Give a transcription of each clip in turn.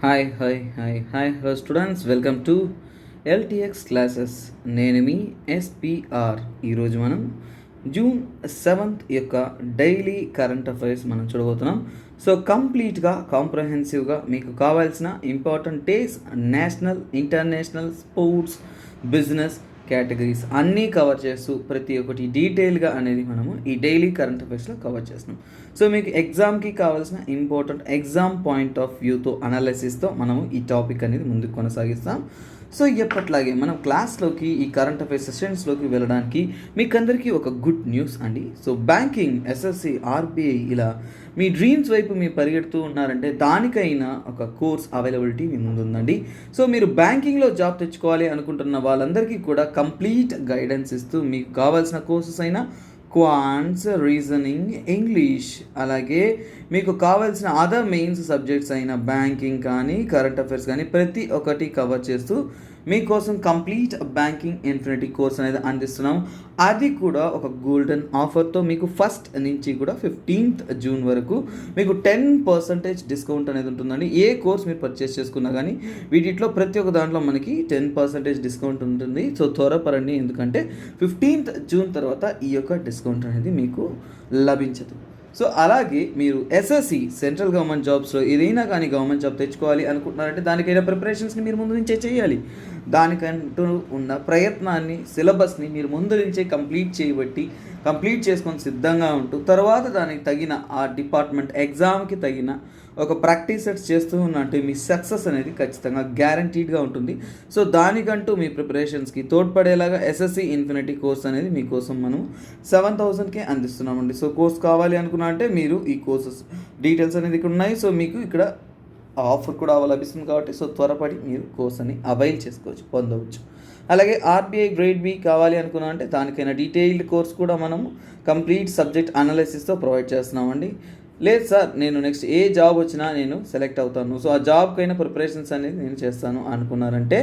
Hello students, welcome to LTX classes. నేను మీ SPR. ఈరోజు మనం జూన్ 7th యొక్క డైలీ కరెంట్ అఫైర్స్ మనం చూడబోతున్నాం. సో కంప్లీట్గా కాంప్రహెన్సివ్గా మీకు కావాల్సిన important days, national, international, sports, business categories అన్నీ కవర్ చేస్తూ ప్రతి ఒక్కటి డీటెయిల్గా అనేది మనము ఈ డైలీ కరెంట్ అఫైర్స్లో కవర్ చేస్తున్నాం. సో మీకు ఎగ్జామ్కి కావాల్సిన ఇంపార్టెంట్ ఎగ్జామ్ పాయింట్ ఆఫ్ వ్యూతో అనాలిసిస్తో మనము ఈ టాపిక్ అనేది ముందుకు కొనసాగిస్తాం. సో ఎప్పట్లాగే మనం క్లాస్లోకి ఈ కరెంట్ అఫైర్స్ సెషన్స్లోకి వెళ్ళడానికి మీకు అందరికీ ఒక గుడ్ న్యూస్ అండి. సో బ్యాంకింగ్, ఎస్ఎస్సి, ఆర్బీఐ ఇలా మీ డ్రీమ్స్ వైపు మీరు పరిగెడుతూ ఉన్నారంటే దానికైనా ఒక కోర్స్ అవైలబిలిటీ మీ ముందు ఉందండి. సో మీరు బ్యాంకింగ్లో జాబ్ తెచ్చుకోవాలి అనుకుంటున్న వాళ్ళందరికీ కూడా కంప్లీట్ గైడెన్స్ ఇస్తూ మీకు కావాల్సిన కోర్సెస్ అయినా క్వాంట్స్, రీజనింగ్, ఇంగ్లీష్, అలాగే మీకు కావాల్సిన అదర్ మెయిన్స్ సబ్జెక్ట్స్ అయిన బ్యాంకింగ్ కానీ కరెంట్ అఫైర్స్ కానీ ప్రతి ఒక్కటి కవర్ చేస్తూ మీకోసం కంప్లీట్ బ్యాంకింగ్ ఇన్ఫినిటీ కోర్స్ అనేది అందిస్తున్నాం. అది కూడా ఒక గోల్డెన్ ఆఫర్తో మీకు ఫస్ట్ నుంచి కూడా 15th జూన్ వరకు మీకు 10% డిస్కౌంట్ అనేది ఉంటుందండి. ఏ కోర్స్ మీరు పర్చేస్ చేసుకున్నా కానీ వీటిలో ప్రతి ఒక్క దాంట్లో మనకి 10% డిస్కౌంట్ ఉంటుంది. సో త్వరపరండి, ఎందుకంటే 15th జూన్ తర్వాత ఈ యొక్క డిస్కౌంట్ అనేది మీకు లభించదు. సో అలాగే మీరు ఎస్ఎస్సి, సెంట్రల్ గవర్నమెంట్ జాబ్స్లో ఏదైనా కానీ గవర్నమెంట్ జాబ్ తెచ్చుకోవాలి అనుకుంటున్నారంటే దానికైనా ప్రిపరేషన్స్ని మీరు ముందు నుంచే చేయాలి. దానికంటూ ఉన్న ప్రయత్నాన్ని, సిలబస్ని మీరు ముందు నుంచే కంప్లీట్ చేసుకొని సిద్ధంగా ఉంటూ తర్వాత దానికి తగిన ఆ డిపార్ట్మెంట్ ఎగ్జామ్కి తగిన ఒక ప్రాక్టీస్ సెట్స్ చేస్తూ ఉన్నట్టు మీ సక్సెస్ అనేది ఖచ్చితంగా గ్యారంటీడ్గా ఉంటుంది. సో దానికంటూ మీ ప్రిపరేషన్స్కి తోడ్పడేలాగా ఎస్ఎస్సి ఇన్ఫినిటీ కోర్స్ అనేది మీకోసం మనం 7,000కే అందిస్తున్నామండి. సో కోర్స్ కావాలి అనుకున్నా అంటే మీరు ఈ కోర్సెస్ డీటెయిల్స్ అనేది ఇక్కడ ఉన్నాయి. సో మీకు ఇక్కడ ఆఫర్ కూడా లభిస్తుంది కాబట్టి సో త్వరపడి మీరు కోర్స్ అని అవైల్ చేసుకోవచ్చు, పొందవచ్చు. అలాగే ఆర్బీఐ గ్రేడ్ బి కావాలి అనుకున్నా అంటే దానికైనా డీటెయిల్డ్ కోర్స్ కూడా మనము కంప్లీట్ సబ్జెక్ట్ అనాలిసిస్తో ప్రొవైడ్ చేస్తున్నామండి. లేదు సార్, నేను నెక్స్ట్ ఏ జాబ్ వచ్చినా నేను సెలెక్ట్ అవుతాను, సో ఆ జాబ్కైనా ప్రిపరేషన్స్ అనేది నేను చేస్తాను అనుకున్నారంటే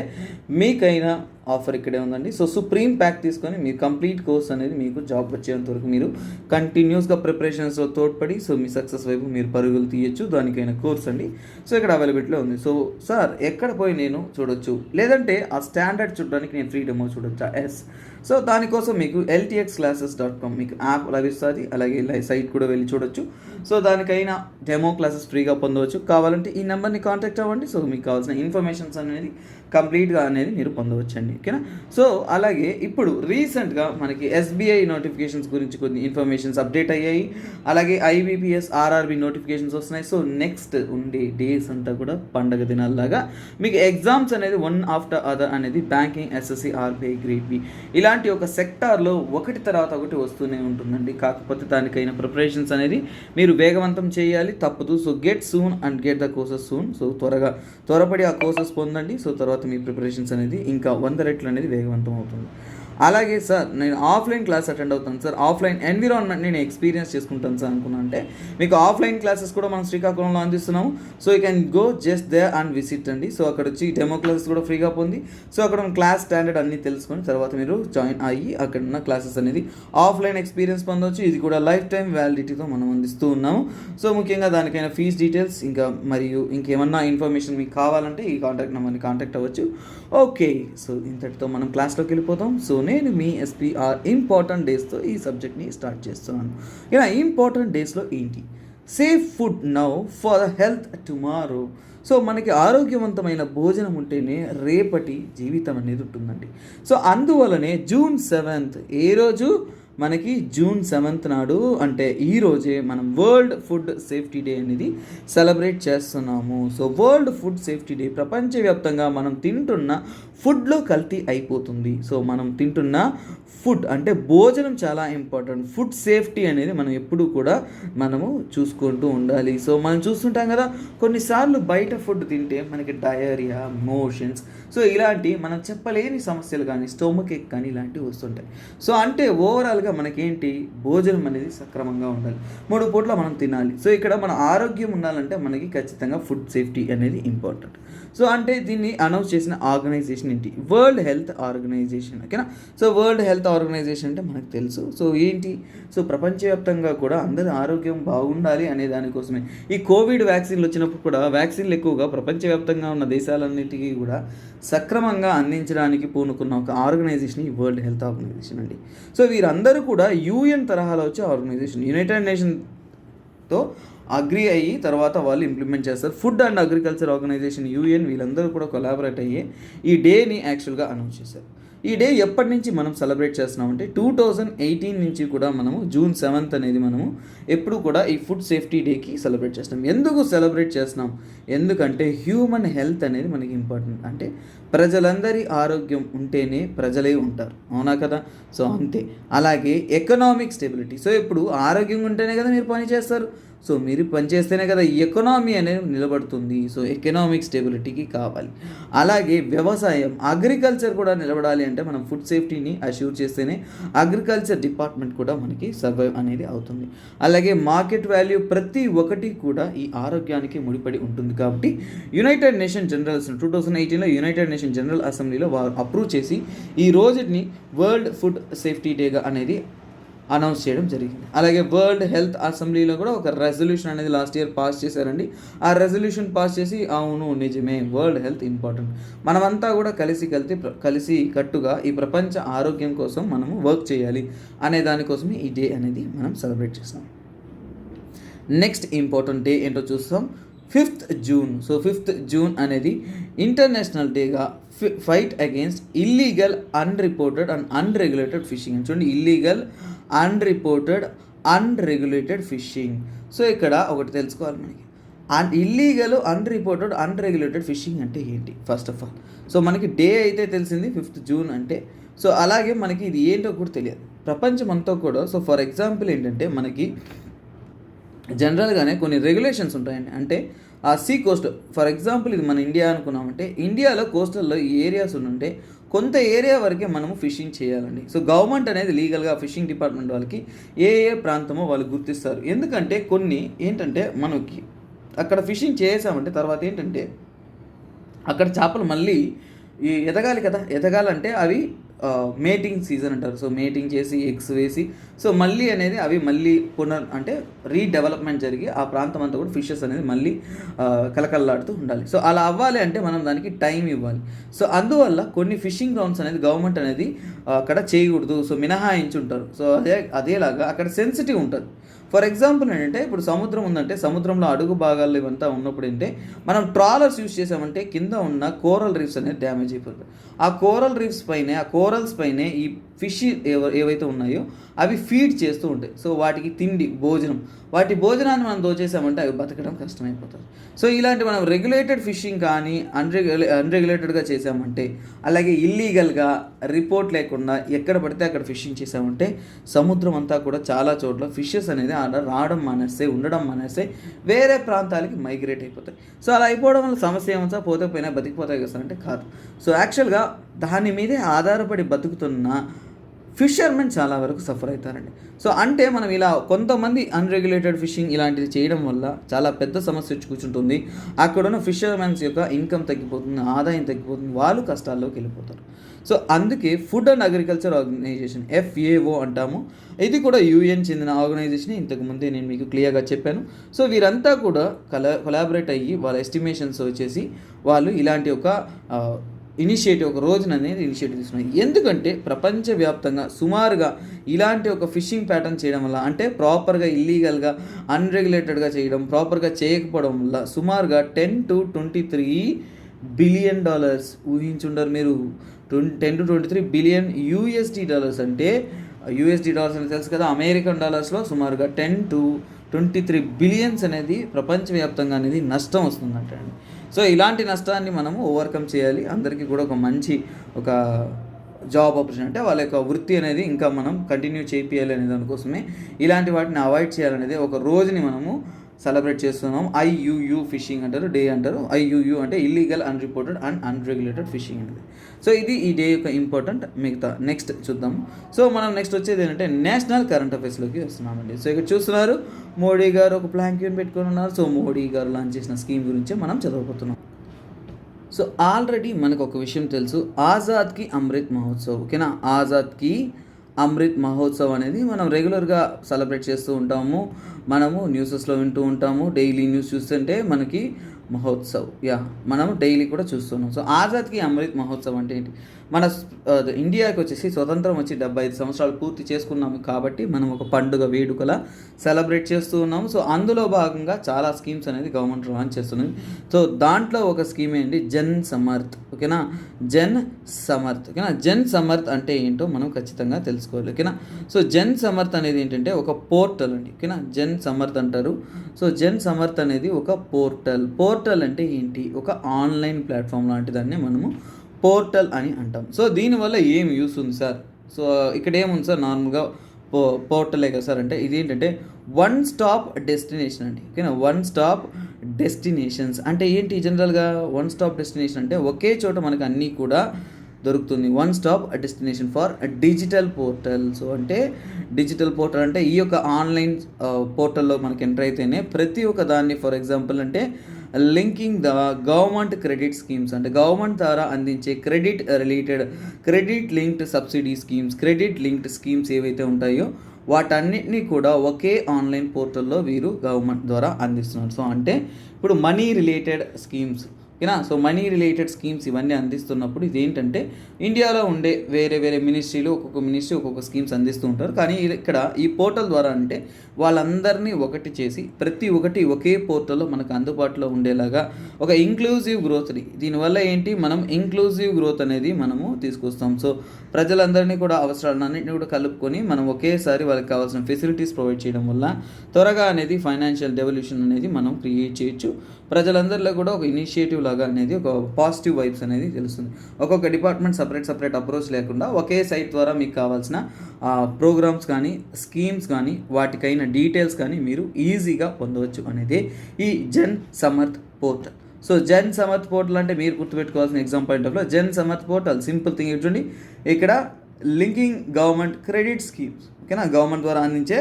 మీకైనా ఆఫర్ ఇక్కడే ఉందండి. సో సుప్రీం ప్యాక్ తీసుకొని మీరు కంప్లీట్ కోర్స్ అనేది మీకు జాబ్ వచ్చేంత వరకు మీరు కంటిన్యూస్గా ప్రిపరేషన్స్లో తోడ్పడి సో మీ సక్సెస్ వైపు మీరు పరుగులు తీయచ్చు. దానికైనా కోర్స్ అండి. సో ఇక్కడ అవైలబిలిటీలో ఉంది. సో సార్ ఎక్కడ పోయి నేను చూడొచ్చు, లేదంటే ఆ స్టాండర్డ్ చూడడానికి నేను ఫ్రీ డెమో చూడొచ్చా? ఎస్. సో దానికోసం మీకు LTXclasses.com మీకు యాప్ లభిస్తుంది. అలాగే సైట్ కూడా వెళ్ళి చూడొచ్చు. సో దానికైనా డెమో క్లాసెస్ ఫ్రీగా పొందవచ్చు. కావాలంటే ఈ నెంబర్ని కాంటాక్ట్ అవ్వండి. సో మీకు కావాల్సిన ఇన్ఫర్మేషన్స్ అనేది కంప్లీట్గా అనేది మీరు పొందవచ్చండి. ఓకేనా? సో అలాగే ఇప్పుడు రీసెంట్గా మనకి SBI నోటిఫికేషన్స్ గురించి కొన్ని ఇన్ఫర్మేషన్స్ అప్డేట్ అయ్యాయి. అలాగే IBPS, RRB నోటిఫికేషన్స్ వస్తున్నాయి. సో నెక్స్ట్ ఉండే డేస్ అంతా కూడా పండగ దినాల్లాగా మీకు ఎగ్జామ్స్ అనేది వన్ ఆఫ్టర్ అదర్ అనేది banking, SSC, RBI, grade B ఇలాంటి ఒక సెక్టార్లో ఒకటి తర్వాత ఒకటి వస్తూనే ఉంటుందండి. కాకపోతే దానికైనా ప్రిపరేషన్స్ అనేది మీరు వేగవంతం చేయాలి, తప్పదు. So get soon and get the courses soon. So త్వరపడి ఆ కోర్సెస్ పొందండి. సో తర్వాత మీ ప్రిపరేషన్స్ అనేది ఇంకా 100 రెట్లు అనేది వేగవంతం అవుతుంది. అలాగే సార్ నేను ఆఫ్లైన్ క్లాస్ అటెండ్ అవుతాను సార్, ఆఫ్లైన్ ఎన్విరాన్మెంట్ నేను ఎక్స్పీరియన్స్ చేసుకుంటాను సార్ అనుకున్నా అంటే మీకు ఆఫ్లైన్ క్లాసెస్ కూడా మనం శ్రీకాకుళంలో అందిస్తున్నాము. So you can go just there and visit అండి. సో అక్కడ వచ్చి డెమో క్లాసెస్ కూడా ఫ్రీగా పొంది సో అక్కడ క్లాస్ స్టాండర్డ్ అన్నీ తెలుసుకొని తర్వాత మీరు జాయిన్ అయ్యి అక్కడ ఉన్న క్లాసెస్ అనేది ఆఫ్లైన్ ఎక్స్పీరియన్స్ పొందవచ్చు. ఇది కూడా లైఫ్ టైం వ్యాలిడిటీతో మనం అందిస్తూ ఉన్నాము. సో ముఖ్యంగా దానికైనా ఫీజ్ డీటెయిల్స్ ఇంకా మరియు ఇంకేమన్నా ఇన్ఫర్మేషన్ మీకు కావాలంటే ఈ కాంటాక్ట్ నెంబర్ని కాంటాక్ట్ అవ్వచ్చు. ఓకే, సో ఇంతటితో మనం క్లాస్లోకి వెళ్ళిపోతాం. సో నేను మీ SPR ఇంపార్టెంట్ డేస్తో ఈ సబ్జెక్ట్ని స్టార్ట్ చేస్తున్నాను. ఇలా ఇంపార్టెంట్ డేస్లో ఏంటి? Safe food now for health tomorrow. So మనకి ఆరోగ్యవంతమైన భోజనం ఉంటేనే రేపటి జీవితం అనేది ఉంటుందండి. సో అందువలనే June 7th ఏ రోజు మనకి June 7th నాడు అంటే ఈరోజే మనం వరల్డ్ ఫుడ్ సేఫ్టీ డే అనేది సెలబ్రేట్ చేస్తున్నాము. So world food safety day ప్రపంచవ్యాప్తంగా మనం తింటున్న ఫుడ్లో కల్తీ అయిపోతుంది. సో మనం తింటున్న ఫుడ్ అంటే భోజనం చాలా ఇంపార్టెంట్. ఫుడ్ సేఫ్టీ అనేది మనం ఎప్పుడూ కూడా మనము చూసుకుంటూ ఉండాలి. సో మనం చూస్తుంటాం కదా, కొన్నిసార్లు బయట ఫుడ్ తింటే మనకి డయేరియా, మోషన్స్, సో ఇలాంటి మనం చెప్పలేని సమస్యలు కానీ స్టొమక్ ఎక్ కానీ ఇలాంటివి వస్తుంటాయి. సో అంటే ఓవరాల్గా ఓవరాల్గా మనకేంటి భోజనం అనేది సక్రమంగా ఉండాలి, 3 పూట్ల మనం తినాలి. సో ఇక్కడ మన ఆరోగ్యం ఉండాలంటే మనకి ఖచ్చితంగా ఫుడ్ సేఫ్టీ అనేది ఇంపార్టెంట్. సో అంటే దీన్ని అనౌన్స్ చేసిన ఆర్గనైజేషన్ ఏంటి? World health organization. ఓకేనా? సో వరల్డ్ హెల్త్ ఆర్గనైజేషన్ అంటే మనకు తెలుసు. సో ఏంటి? సో ప్రపంచవ్యాప్తంగా కూడా అందరి ఆరోగ్యం బాగుండాలి అనే దానికోసమే ఈ కోవిడ్ వ్యాక్సిన్లు వచ్చినప్పుడు కూడా వ్యాక్సిన్లు ఎక్కువగా ప్రపంచవ్యాప్తంగా ఉన్న దేశాలన్నిటికీ కూడా సక్రమంగా అందించడానికి పూనుకున్న ఒక ఆర్గనైజేషన్ ఈ వరల్డ్ హెల్త్ ఆర్గనైజేషన్ అండి. సో వీరందరూ కూడా యూఎన్ తరహాలో వచ్చే ఆర్గనైజేషన్, యునైటెడ్ నేషన్తో అగ్రి అయ్యి తర్వాత వాళ్ళు ఇంప్లిమెంట్ చేస్తారు. Food and agriculture organization UN వీళ్ళందరూ కూడా కొలాబరేట్ అయ్యి ఈ డేని యాక్చువల్గా అనౌన్స్ చేశారు. ఈ డే ఎప్పటి నుంచి మనం సెలబ్రేట్ చేస్తున్నామంటే 2018 నుంచి కూడా మనము జూన్ 7th అనేది మనము ఎప్పుడు కూడా ఈ ఫుడ్ సేఫ్టీ డేకి సెలబ్రేట్ చేస్తున్నాం. ఎందుకు సెలబ్రేట్ చేస్తున్నాం? ఎందుకంటే హ్యూమన్ హెల్త్ అనేది మనకి ఇంపార్టెంట్. అంటే ప్రజలందరి ఆరోగ్యం ఉంటేనే ప్రజలే ఉంటారు, అవునా కదా? సో అంతే. అలాగే ఎకనామిక్ స్టెబిలిటీ. సో ఇప్పుడు ఆరోగ్యంగా ఉంటేనే కదా మీరు పని చేస్తారు. సో మీరు పనిచేస్తేనే కదా ఈ ఎకనామీ అనేది నిలబడుతుంది. సో ఎకనామిక్ స్టెబిలిటీకి కావాలి. అలాగే వ్యవసాయం, అగ్రికల్చర్ కూడా నిలబడాలి అంటే మనం ఫుడ్ సేఫ్టీని అష్యూర్ చేస్తేనే అగ్రికల్చర్ డిపార్ట్మెంట్ కూడా మనకి సర్వైవ్ అనేది అవుతుంది. అలాగే మార్కెట్ వాల్యూ ప్రతి ఒక్కటి కూడా ఈ ఆరోగ్యానికి ముడిపడి ఉంటుంది. కాబట్టి యునైటెడ్ నేషన్ జనరల్స్ 2018లో యునైటెడ్ నేషన్ జనరల్ అసెంబ్లీలో వారు అప్రూవ్ చేసి ఈ రోజుని వరల్డ్ ఫుడ్ సేఫ్టీ డేగా అనేది అనౌన్స్ చేయడం జరిగింది. అలాగే వరల్డ్ హెల్త్ అసెంబ్లీలో కూడా ఒక రెజల్యూషన్ అనేది లాస్ట్ ఇయర్ పాస్ చేశారండి. ఆ రెజల్యూషన్ పాస్ చేసి అవును నిజమే వరల్డ్ హెల్త్ ఇంపార్టెంట్, మనమంతా కూడా కలిసి కట్టుగా ఈ ప్రపంచ ఆరోగ్యం కోసం మనము వర్క్ చేయాలి అనే దానికోసమే ఈ డే అనేది మనం సెలబ్రేట్ చేస్తాం. నెక్స్ట్ ఇంపార్టెంట్ డే ఏంటో చూస్తాం. 5th June. So 5th June అనేది ఇంటర్నేషనల్ డేగా fight against illegal, unreported and unregulated fishing. చూడండి, ఇల్లీగల్, అన్రెగ్యులేటెడ్ ఫిషింగ్. సో ఇక్కడ ఒకటి తెలుసుకోవాలి మనకి, ఇల్లీగల్, అన్రిపోర్టెడ్, అన్రెగ్యులేటెడ్ ఫిషింగ్ అంటే ఏంటి? ఫస్ట్ ఆఫ్ ఆల్ సో మనకి డే అయితే తెలిసింది 5th జూన్ అంటే. సో అలాగే మనకి ఇది ఏంటో కూడా తెలియదు ప్రపంచం అంతా కూడా. సో ఫర్ ఎగ్జాంపుల్ ఏంటంటే మనకి జనరల్గానే కొన్ని రెగ్యులేషన్స్ ఉంటాయండి. అంటే ఆ సీ కోస్ట్, ఫర్ ఎగ్జాంపుల్ ఇది మన ఇండియా అనుకున్నామంటే ఇండియాలో కోస్టల్లో ఈ ఏరియాస్ ఉంటే కొంత ఏరియా వరకే మనము ఫిషింగ్ చేయాలండి. సో గవర్నమెంట్ అనేది లీగల్గా ఫిషింగ్ డిపార్ట్మెంట్ వాళ్ళకి ఏ ప్రాంతమో వాళ్ళు గుర్తిస్తారు. ఎందుకంటే కొన్ని ఏంటంటే మనకి అక్కడ ఫిషింగ్ చేసామంటే తర్వాత ఏంటంటే అక్కడ చేపలు మళ్ళీ ఎదగాలి కదా, ఎదగాలంటే అవి మేటింగ్ సీజన్ అంటారు. సో మేటింగ్ చేసి ఎగ్స్ వేసి సో మళ్ళీ అనేది అవి మళ్ళీ అంటే రీడెవలప్మెంట్ జరిగి ఆ ప్రాంతం అంతా కూడా ఫిషెస్ అనేది మళ్ళీ కలకల్లాడుతూ ఉండాలి. సో అలా అవ్వాలి అంటే మనం దానికి టైం ఇవ్వాలి. సో అందువల్ల కొన్ని ఫిషింగ్ గ్రౌండ్స్ అనేది గవర్నమెంట్ అనేది అక్కడ చేయకూడదు, సో మినహాయించుంటారు. సో అదేలాగా అక్కడ సెన్సిటివ్ ఉంటుంది. ఫర్ ఎగ్జాంపుల్ ఏంటంటే ఇప్పుడు సముద్రం ఉందంటే సముద్రంలో అడుగు భాగాల్లో ఇవంతా ఉన్నప్పుడు ఏంటంటే మనం ట్రాలర్స్ యూస్ చేసామంటే కింద ఉన్న కోరల్ రీఫ్స్ అనేది డ్యామేజ్ అయిపోతుంది. ఆ కోరల్ రీఫ్స్ పైనే, ఆ కోరల్స్ పైనే ఈ ఫిష్ ఏవైతే ఉన్నాయో అవి ఫీడ్ చేస్తూ ఉంటాయి. సో వాటికి తిండి, భోజనం, వాటి భోజనాన్ని మనం దోచేసామంటే అవి బతకడం కష్టమైపోతుంది. సో ఇలాంటి మనం రెగ్యులేటెడ్ ఫిషింగ్ కానీ అన్రెగ్యులేటెడ్గా చేసామంటే, అలాగే ఇల్లీగల్గా రిపోర్ట్ లేకుండా ఎక్కడ పడితే అక్కడ ఫిషింగ్ చేసామంటే సముద్రం అంతా కూడా చాలా చోట్ల ఫిషెస్ అనేది అలా రావడం మానేస్తే, ఉండడం మానేస్తే వేరే ప్రాంతాలకి మైగ్రేట్ అయిపోతాయి. సో అలా అయిపోవడం వల్ల సమస్య ఏమన్నా పోతే పోయినా బతికిపోతాయి కదా అంటే కాదు. సో యాక్చువల్గా దాని మీదే ఆధారపడి బతుకుతున్న ఫిషర్మెన్ చాలా వరకు సఫర్ అవుతారండి. సో అంటే మనం ఇలా కొంతమంది అన్రెగ్యులేటెడ్ ఫిషింగ్ ఇలాంటిది చేయడం వల్ల చాలా పెద్ద సమస్య వచ్చి కూర్చుంటుంది. అక్కడున్న ఫిషర్మెన్స్ యొక్క ఇన్కమ్ తగ్గిపోతుంది, ఆదాయం తగ్గిపోతుంది, వాళ్ళు కష్టాల్లోకి వెళ్ళిపోతారు. సో అందుకే food and agriculture organization, FAO అంటాము, ఇది కూడా యూఎన్ చెందిన ఆర్గనైజేషన్. ఇంతకుముందే నేను మీకు క్లియర్గా చెప్పాను. సో వీరంతా కూడా కొలాబరేట్ అయ్యి వాళ్ళ ఎస్టిమేషన్స్ వచ్చేసి వాళ్ళు ఇలాంటి ఒక ఇనిషియేటివ్, ఒక రోజున అనేది ఇనిషియేటివ్ తీసుకున్నాయి. ఎందుకంటే ప్రపంచవ్యాప్తంగా సుమారుగా ఇలాంటి ఒక ఫిషింగ్ ప్యాటర్న్ చేయడం వల్ల, అంటే ప్రాపర్గా ఇల్లీగల్గా అన్రెగ్యులేటెడ్గా చేయడం, ప్రాపర్గా చేయకపోవడం వల్ల సుమారుగా $10 to 23 బిలియన్ ఊహించుండరు మీరు. 10 to 23 బిలియన్ USD అంటే USD అని తెలుసు కదా, అమెరికన్ డాలర్స్లో సుమారుగా 10 to 23 బిలియన్స్ అనేది ప్రపంచవ్యాప్తంగా అనేది నష్టం వస్తుందంట అండి. సో ఇలాంటి నష్టాన్ని మనము ఓవర్కమ్ చేయాలి. అందరికీ కూడా ఒక మంచి ఒక జాబ్ ఆపర్చునిటీ, అంటే వాళ్ళ యొక్క వృత్తి అనేది ఇంకా మనం కంటిన్యూ చేయాలి అనే దానికోసమే ఇలాంటి వాటిని అవాయిడ్ చేయాలనేది ఒక రోజుని మనము సెలబ్రేట్ చేస్తున్నాం. ఐయుయు ఫిషింగ్ అంటారు, డే అంటారు. ఐయుయు అంటే illegal, unreported and unregulated fishing అనేది. సో ఇది ఈ డే యొక్క ఇంపార్టెంట్. మిగతా నెక్స్ట్ చూద్దాం. సో మనం నెక్స్ట్ వచ్చేది ఏంటంటే నేషనల్ కరెంట్ అఫైర్స్లోకి వస్తున్నామండి. సో ఇక్కడ చూస్తున్నారు మోడీ గారు ఒక ప్లాంక్యూన్ పెట్టుకొని ఉన్నారు. సో మోడీ గారు లాంచ్ చేసిన స్కీమ్ గురించి మనం చదవబోతున్నాం. సో ఆల్రెడీ మనకు ఒక విషయం తెలుసు, ఆజాద్కి అమృత్ మహోత్సవ్. ఓకేనా, ఆజాద్కి అమృత్ మహోత్సవ్ అనేది మనం రెగ్యులర్గా సెలబ్రేట్ చేస్తూ ఉంటాము. మనము న్యూసెస్లో వింటూ ఉంటాము. డైలీ న్యూస్ చూస్తుంటే మనకి మహోత్సవ్ మనం డైలీ కూడా చూస్తున్నాం. సో ఆజాద్కి అమృత్ మహోత్సవ్ అంటే ఏంటి? మన ఇండియాకి వచ్చేసి స్వతంత్రం వచ్చి 75 సంవత్సరాలు పూర్తి చేసుకున్నాము కాబట్టి మనం ఒక పండుగ వేడుకలా సెలబ్రేట్ చేస్తూ ఉన్నాము. సో అందులో భాగంగా చాలా స్కీమ్స్ అనేది గవర్నమెంట్ లాంచ్ చేస్తున్నది. సో దాంట్లో ఒక స్కీమ్ ఏంటి, జన్ సమర్థ్. ఓకేనా, జన్ సమర్థ్. ఓకేనా, జన్ సమర్థ్ అంటే ఏంటో మనం ఖచ్చితంగా తెలుసుకోవాలి. ఓకేనా, సో జన్ సమర్థ్ అనేది ఏంటంటే ఒక పోర్టల్ అండి. ఓకేనా, జన్ సమర్థ్ అంటారు. సో జన్ సమర్థ్ అనేది ఒక పోర్టల్ అంటే ఏంటి, ఒక ఆన్లైన్ ప్లాట్ఫామ్ లాంటి దాన్ని మనము పోర్టల్ అని అంటాం. సో దీనివల్ల ఏం యూస్ ఉంది సార్? సో ఇక్కడ ఏముంది సార్, నార్మల్గా పోర్టలే కదా సార్ అంటే ఇది ఏంటంటే వన్ స్టాప్ డెస్టినేషన్ అండి. ఓకేనా, వన్ స్టాప్ డెస్టినేషన్స్ అంటే ఏంటి? జనరల్గా వన్ స్టాప్ డెస్టినేషన్ అంటే ఒకే చోట మనకు అన్నీ కూడా దొరుకుతుంది. One stop destination for digital portal. So అంటే డిజిటల్ పోర్టల్ అంటే ఈ యొక్క ఆన్లైన్ పోర్టల్లో మనకి ఎంటర్ అయితేనే ప్రతి ఒక్క దాన్ని, ఫర్ ఎగ్జాంపుల్ అంటే linking the government credit schemes అంటే గవర్నమెంట్ ద్వారా అందించే credit linked subsidy schemes, credit linked schemes ఏవైతే ఉంటాయో వాటన్నిటినీ కూడా ఒకే ఆన్లైన్ పోర్టల్లో వీరు గవర్నమెంట్ ద్వారా అందిస్తున్నారు. సో అంటే ఇప్పుడు మనీ రిలేటెడ్ స్కీమ్స్, ఓకేనా, సో మనీ రిలేటెడ్ స్కీమ్స్ ఇవన్నీ అందిస్తున్నప్పుడు ఇదేంటంటే ఇండియాలో ఉండే వేరే మినిస్ట్రీలు ఒక్కొక్క మినిస్ట్రీ ఒక్కొక్క స్కీమ్స్ అందిస్తూ ఉంటారు. కానీ ఇక్కడ ఈ పోర్టల్ ద్వారా అంటే వాళ్ళందరినీ ఒకటి చేసి ప్రతి ఒక్కటి ఒకే పోర్టల్లో మనకు అందుబాటులో ఉండేలాగా ఒక ఇంక్లూజివ్ గ్రోత్ని, దీనివల్ల ఏంటి, మనం ఇంక్లూజివ్ గ్రోత్ అనేది మనము తీసుకొస్తాం. సో ప్రజలందరినీ కూడా అవసరాలన్నింటినీ కూడా కలుపుకొని మనం ఒకేసారి వాళ్ళకి కావాల్సిన ఫెసిలిటీస్ ప్రొవైడ్ చేయడం వల్ల త్వరగా అనేది ఫైనాన్షియల్ డెవల్యూషన్ అనేది మనం క్రియేట్ చేయొచ్చు. ప్రజలందరిలో కూడా ఒక ఇనిషియేటివ్ లాగా అనేది ఒక పాజిటివ్ వైబ్స్ అనేది తెలుస్తుంది. ఒక్కొక్క డిపార్ట్మెంట్ సపరేట్ అప్రోచ్ లేకుండా ఒకే సైట్ ద్వారా మీకు కావాల్సిన ప్రోగ్రామ్స్ కానీ స్కీమ్స్ కానీ వాటికైన డీటెయిల్స్ కానీ మీరు ఈజీగా పొందవచ్చు అనేది ఈ Jan Samarth portal. So Jan Samarth portal అంటే మీరు గుర్తుపెట్టుకోవాల్సిన ఎగ్జామ్ పాయింట్ ఆఫ్లో Jan Samarth portal simple thing చూడండి, ఇక్కడ లింకింగ్ గవర్నమెంట్ క్రెడిట్ స్కీమ్స్. ఓకేనా, గవర్నమెంట్ ద్వారా అందించే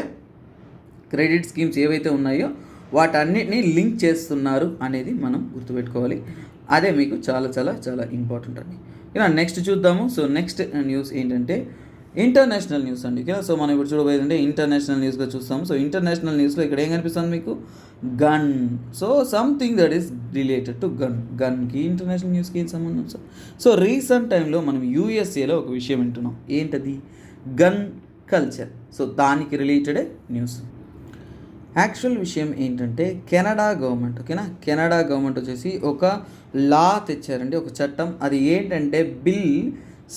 క్రెడిట్ స్కీమ్స్ ఏవైతే ఉన్నాయో వాటన్నిటిని లింక్ చేస్తున్నారు అనేది మనం గుర్తుపెట్టుకోవాలి. అదే మీకు చాలా చాలా చాలా ఇంపార్టెంట్ అండి. ఇలా నెక్స్ట్ చూద్దాము. సో నెక్స్ట్ న్యూస్ ఏంటంటే ఇంటర్నేషనల్ న్యూస్ అండి. ఓకేనా, సో మనం ఇప్పుడు చూడబోయేదంటే ఇంటర్నేషనల్ న్యూస్గా చూస్తాము. సో ఇంటర్నేషనల్ న్యూస్లో ఇక్కడ ఏం కనిపిస్తుంది మీకు, gun. So something that is related to గన్కి ఇంటర్నేషనల్ న్యూస్కి ఏం సంబంధం సార్? సో రీసెంట్ టైంలో మనం యూఎస్ఏలో ఒక విషయం వింటున్నాం, ఏంటది, గన్ కల్చర్. సో దానికి రిలేటెడే న్యూస్. యాక్చువల్ విషయం ఏంటంటే కెనడా గవర్నమెంట్, ఓకేనా, కెనడా గవర్నమెంట్ వచ్చేసి ఒక లా తెచ్చారండి, ఒక చట్టం. అది ఏంటంటే బిల్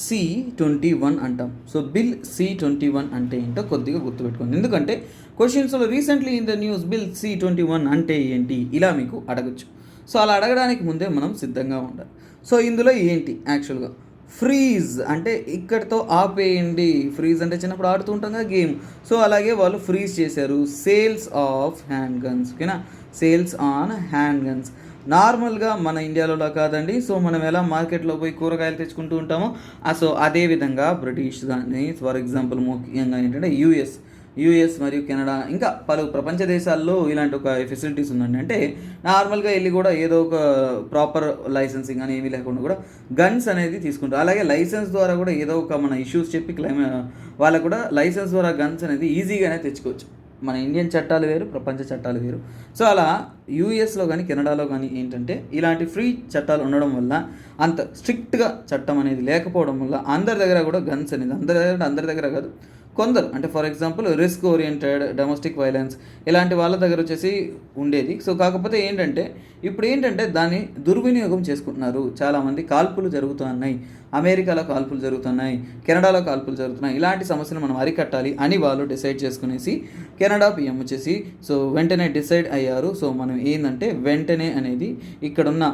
C-21 అంటాం. సో బిల్ C-21 అంటే ఏంటో కొద్దిగా గుర్తుపెట్టుకోండి, ఎందుకంటే క్వశ్చన్స్లో recently in the news bill C-21 అంటే ఏంటి ఇలా మీకు అడగచ్చు. సో అలా అడగడానికి ముందే మనం సిద్ధంగా ఉండాలి. సో ఇందులో ఏంటి యాక్చువల్గా ఫ్రీజ్ అంటే ఇక్కడితో ఆపేయండి. ఫ్రీజ్ అంటే చిన్నప్పుడు ఆడుతూ ఉంటాం కదా గేమ్, సో అలాగే వాళ్ళు ఫ్రీజ్ చేశారు సేల్స్ ఆఫ్ హ్యాండ్ గన్స్. ఓకేనా, సేల్స్ ఆన్ హ్యాండ్ గన్స్. నార్మల్గా మన ఇండియాలో కాదండి. సో మనం ఎలా మార్కెట్లో పోయి కూరగాయలు తెచ్చుకుంటూ ఉంటామో సో అదేవిధంగా బ్రిటిష్ కానీ, ఫర్ ఎగ్జాంపుల్ ముఖ్యంగా ఏంటంటే యూఎస్ మరియు కెనడా ఇంకా పలు ప్రపంచ దేశాల్లో ఇలాంటి ఒక ఫెసిలిటీస్ ఉందండి. అంటే నార్మల్గా వెళ్ళి కూడా ఏదో ఒక ప్రాపర్ లైసెన్సింగ్ అని ఏమీ లేకుండా కూడా గన్స్ అనేది తీసుకుంటారు. అలాగే లైసెన్స్ ద్వారా కూడా ఏదో ఒక మన ఇష్యూస్ చెప్పి క్లైమ్ వాళ్ళకు కూడా లైసెన్స్ ద్వారా గన్స్ అనేది ఈజీగానే తెచ్చుకోవచ్చు. మన ఇండియన్ చట్టాలు వేరు, ప్రపంచ చట్టాలు వేరు. సో అలా యూఎస్లో కానీ కెనడాలో కానీ ఏంటంటే ఇలాంటి ఫ్రీ చట్టాలు ఉండడం వల్ల అంత స్ట్రిక్ట్గా చట్టం అనేది లేకపోవడం వల్ల అందరి దగ్గర కూడా గన్స్ అనేది అందరి దగ్గర కాదు, కొందరు అంటే for example risk oriented, domestic violence ఇలాంటి వాళ్ళ దగ్గర వచ్చేసి ఉండేది. సో కాకపోతే ఏంటంటే ఇప్పుడు ఏంటంటే దాన్ని దుర్వినియోగం చేసుకుంటున్నారు. చాలామంది కాల్పులు జరుగుతున్నాయి, అమెరికాలో కాల్పులు జరుగుతున్నాయి, కెనడాలో కాల్పులు జరుగుతున్నాయి. ఇలాంటి సమస్యలు మనం అరికట్టాలి అని వాళ్ళు డిసైడ్ చేసుకునేసి కెనడా పిఎం వచ్చేసి సో వెంటనే డిసైడ్ అయ్యారు. సో మనం ఏంటంటే వెంటనే అనేది ఇక్కడున్న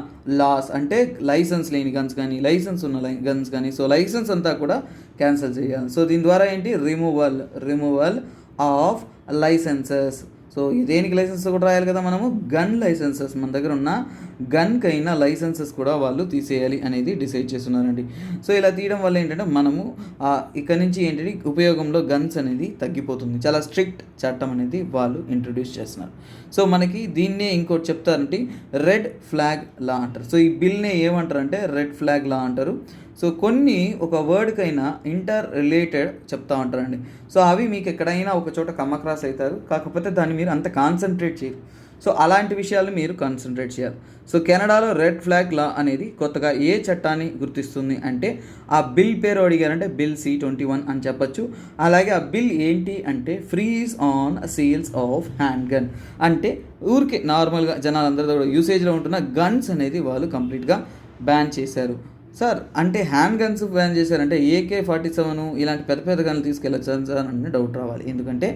లాస్ అంటే లైసెన్స్ లేని గన్స్ కానీ లైసెన్స్ ఉన్న గన్స్ కానీ సో లైసెన్స్ అంతా కూడా క్యాన్సిల్ చేయాలి. సో దీని ద్వారా ఏంటి రిమూవల్ ఆఫ్ లైసెన్సెస్. సో దేనికి లైసెన్స్ కూడా రాయాలి కదా మనము, గన్ లైసెన్సెస్, మన దగ్గర ఉన్న గన్కైనా లైసెన్సెస్ కూడా వాళ్ళు తీసేయాలి అనేది డిసైడ్ చేస్తున్నారండి. సో ఇలా తీయడం వల్ల ఏంటంటే మనము ఇక్కడ నుంచి ఏంటంటే ఉపయోగంలో గన్స్ అనేది తగ్గిపోతుంది. చాలా స్ట్రిక్ట్ చట్టం అనేది వాళ్ళు ఇంట్రొడ్యూస్ చేస్తున్నారు. సో మనకి దీన్నే ఇంకోటి చెప్తారంటే రెడ్ ఫ్లాగ్ లా అంటారు. సో ఈ బిల్నే ఏమంటారంటే రెడ్ ఫ్లాగ్ లా అంటారు. సో కొన్ని ఒక వర్డ్కైనా ఇంటర్ రిలేటెడ్ చెప్తా ఉంటారండి. సో అవి మీకు ఎక్కడైనా ఒక చోట కమ్మక్రాస్ అవుతారు, కాకపోతే దాన్ని మీరు అంత కాన్సన్ట్రేట్ చేయరు. సో అలాంటి విషయాలు మీరు కాన్సన్ట్రేట్ చేయాలి. సో కెనడాలో రెడ్ ఫ్లాగ్ లా అనేది కొత్తగా ఏ చట్టాన్ని గుర్తిస్తుంది అంటే ఆ బిల్ పేరు అడిగారంటే బిల్ C-21 అని చెప్పచ్చు. అలాగే ఆ బిల్ ఏంటి అంటే freeze on sales of hand gun, అంటే ఊరికే నార్మల్గా జనాలందరితో కూడా యూసేజ్లో ఉంటున్న గన్స్ అనేది వాళ్ళు కంప్లీట్గా బ్యాన్ చేశారు. సార్ అంటే హ్యాండ్ గన్స్ బ్యాన్ చేశారంటే AK-47 ఇలాంటి పెద్ద పెద్ద గన్లు తీసుకెళ్ళచ్చు సార్ అని డౌట్ రావాలి. ఎందుకంటే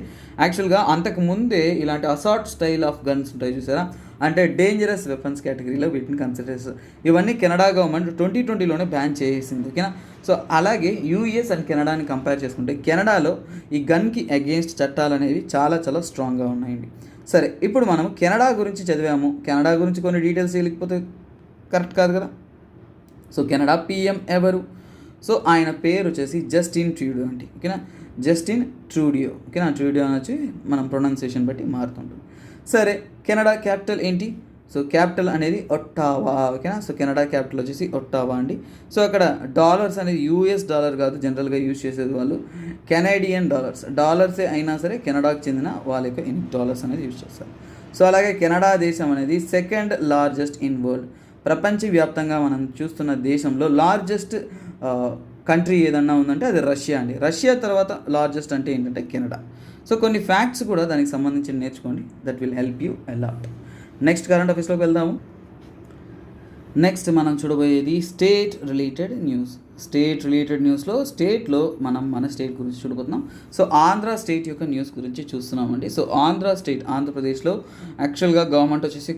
యాక్చువల్గా అంతకు ముందే ఇలాంటి అసాల్ట్ స్టైల్ ఆఫ్ గన్స్ ఉంటాయి చూసారా, అంటే డేంజరస్ వెపన్స్ కేటగిరీలో వీటిని కన్సిడర్ చేస్తారు. ఇవన్నీ కెనడా గవర్నమెంట్ 2020లోనే బ్యాన్ చేసింది, ఓకేనా. సో అలాగే యూఎస్ అండ్ కెనడాని కంపేర్ చేసుకుంటే కెనడాలో ఈ గన్కి అగెయిన్స్ట్ చట్టాలు అనేవి చాలా చాలా స్ట్రాంగ్గా ఉన్నాయండి. సరే, ఇప్పుడు మనం కెనడా గురించి చదివాము, కెనడా గురించి కొన్ని డీటెయిల్స్ లేకపోతే కరెక్ట్ కాదు కదా. సో కెనడా PM ఎవరు? సో ఆయన పేరు వచ్చేసి జస్టిన్ ట్రూడియో అండి, ఓకేనా. జస్టిన్ ట్రూడియో, ఓకేనా. ట్రూడియో అని వచ్చి మనం ప్రొనౌన్సియేషన్ బట్టి మారుతుంటుంది. సరే, కెనడా క్యాపిటల్ ఏంటి? సో క్యాపిటల్ అనేది ఒట్టావా, ఓకేనా. సో కెనడా క్యాపిటల్ వచ్చేసి ఒట్టావా అండి. సో అక్కడ డాలర్స్ అనేది US డాలర్ కాదు, జనరల్గా యూజ్ చేసేది వాళ్ళు కెనేడియన్ డాలర్సే అయినా సరే కెనడాకి చెందిన వాళ్ళ యొక్క డాలర్స్ అనేది యూజ్ చేస్తారు. సో అలాగే కెనడా దేశం అనేది సెకండ్ లార్జెస్ట్ ఇన్ వరల్డ్, ప్రపంచవ్యాప్తంగా మనం చూస్తున్న దేశంలో లార్జెస్ట్ కంట్రీ ఏదన్నా ఉందంటే అది రష్యా అండి. రష్యా తర్వాత లార్జెస్ట్ అంటే ఏంటంటే కెనడా. సో కొన్ని ఫ్యాక్ట్స్ కూడా దానికి సంబంధించి నేర్చుకోండి, that will help you a lot. Next current అఫైర్స్లోకి వెళ్దాము. నెక్స్ట్ మనం చూడబోయేది స్టేట్ రిలేటెడ్ న్యూస్లో స్టేట్లో మనం మన స్టేట్ గురించి చూడబోతున్నాం. సో ఆంధ్ర స్టేట్ యొక్క న్యూస్ గురించి చూస్తున్నామండి. సో ఆంధ్రప్రదేశ్లో యాక్చువల్గా గవర్నమెంట్ వచ్చేసి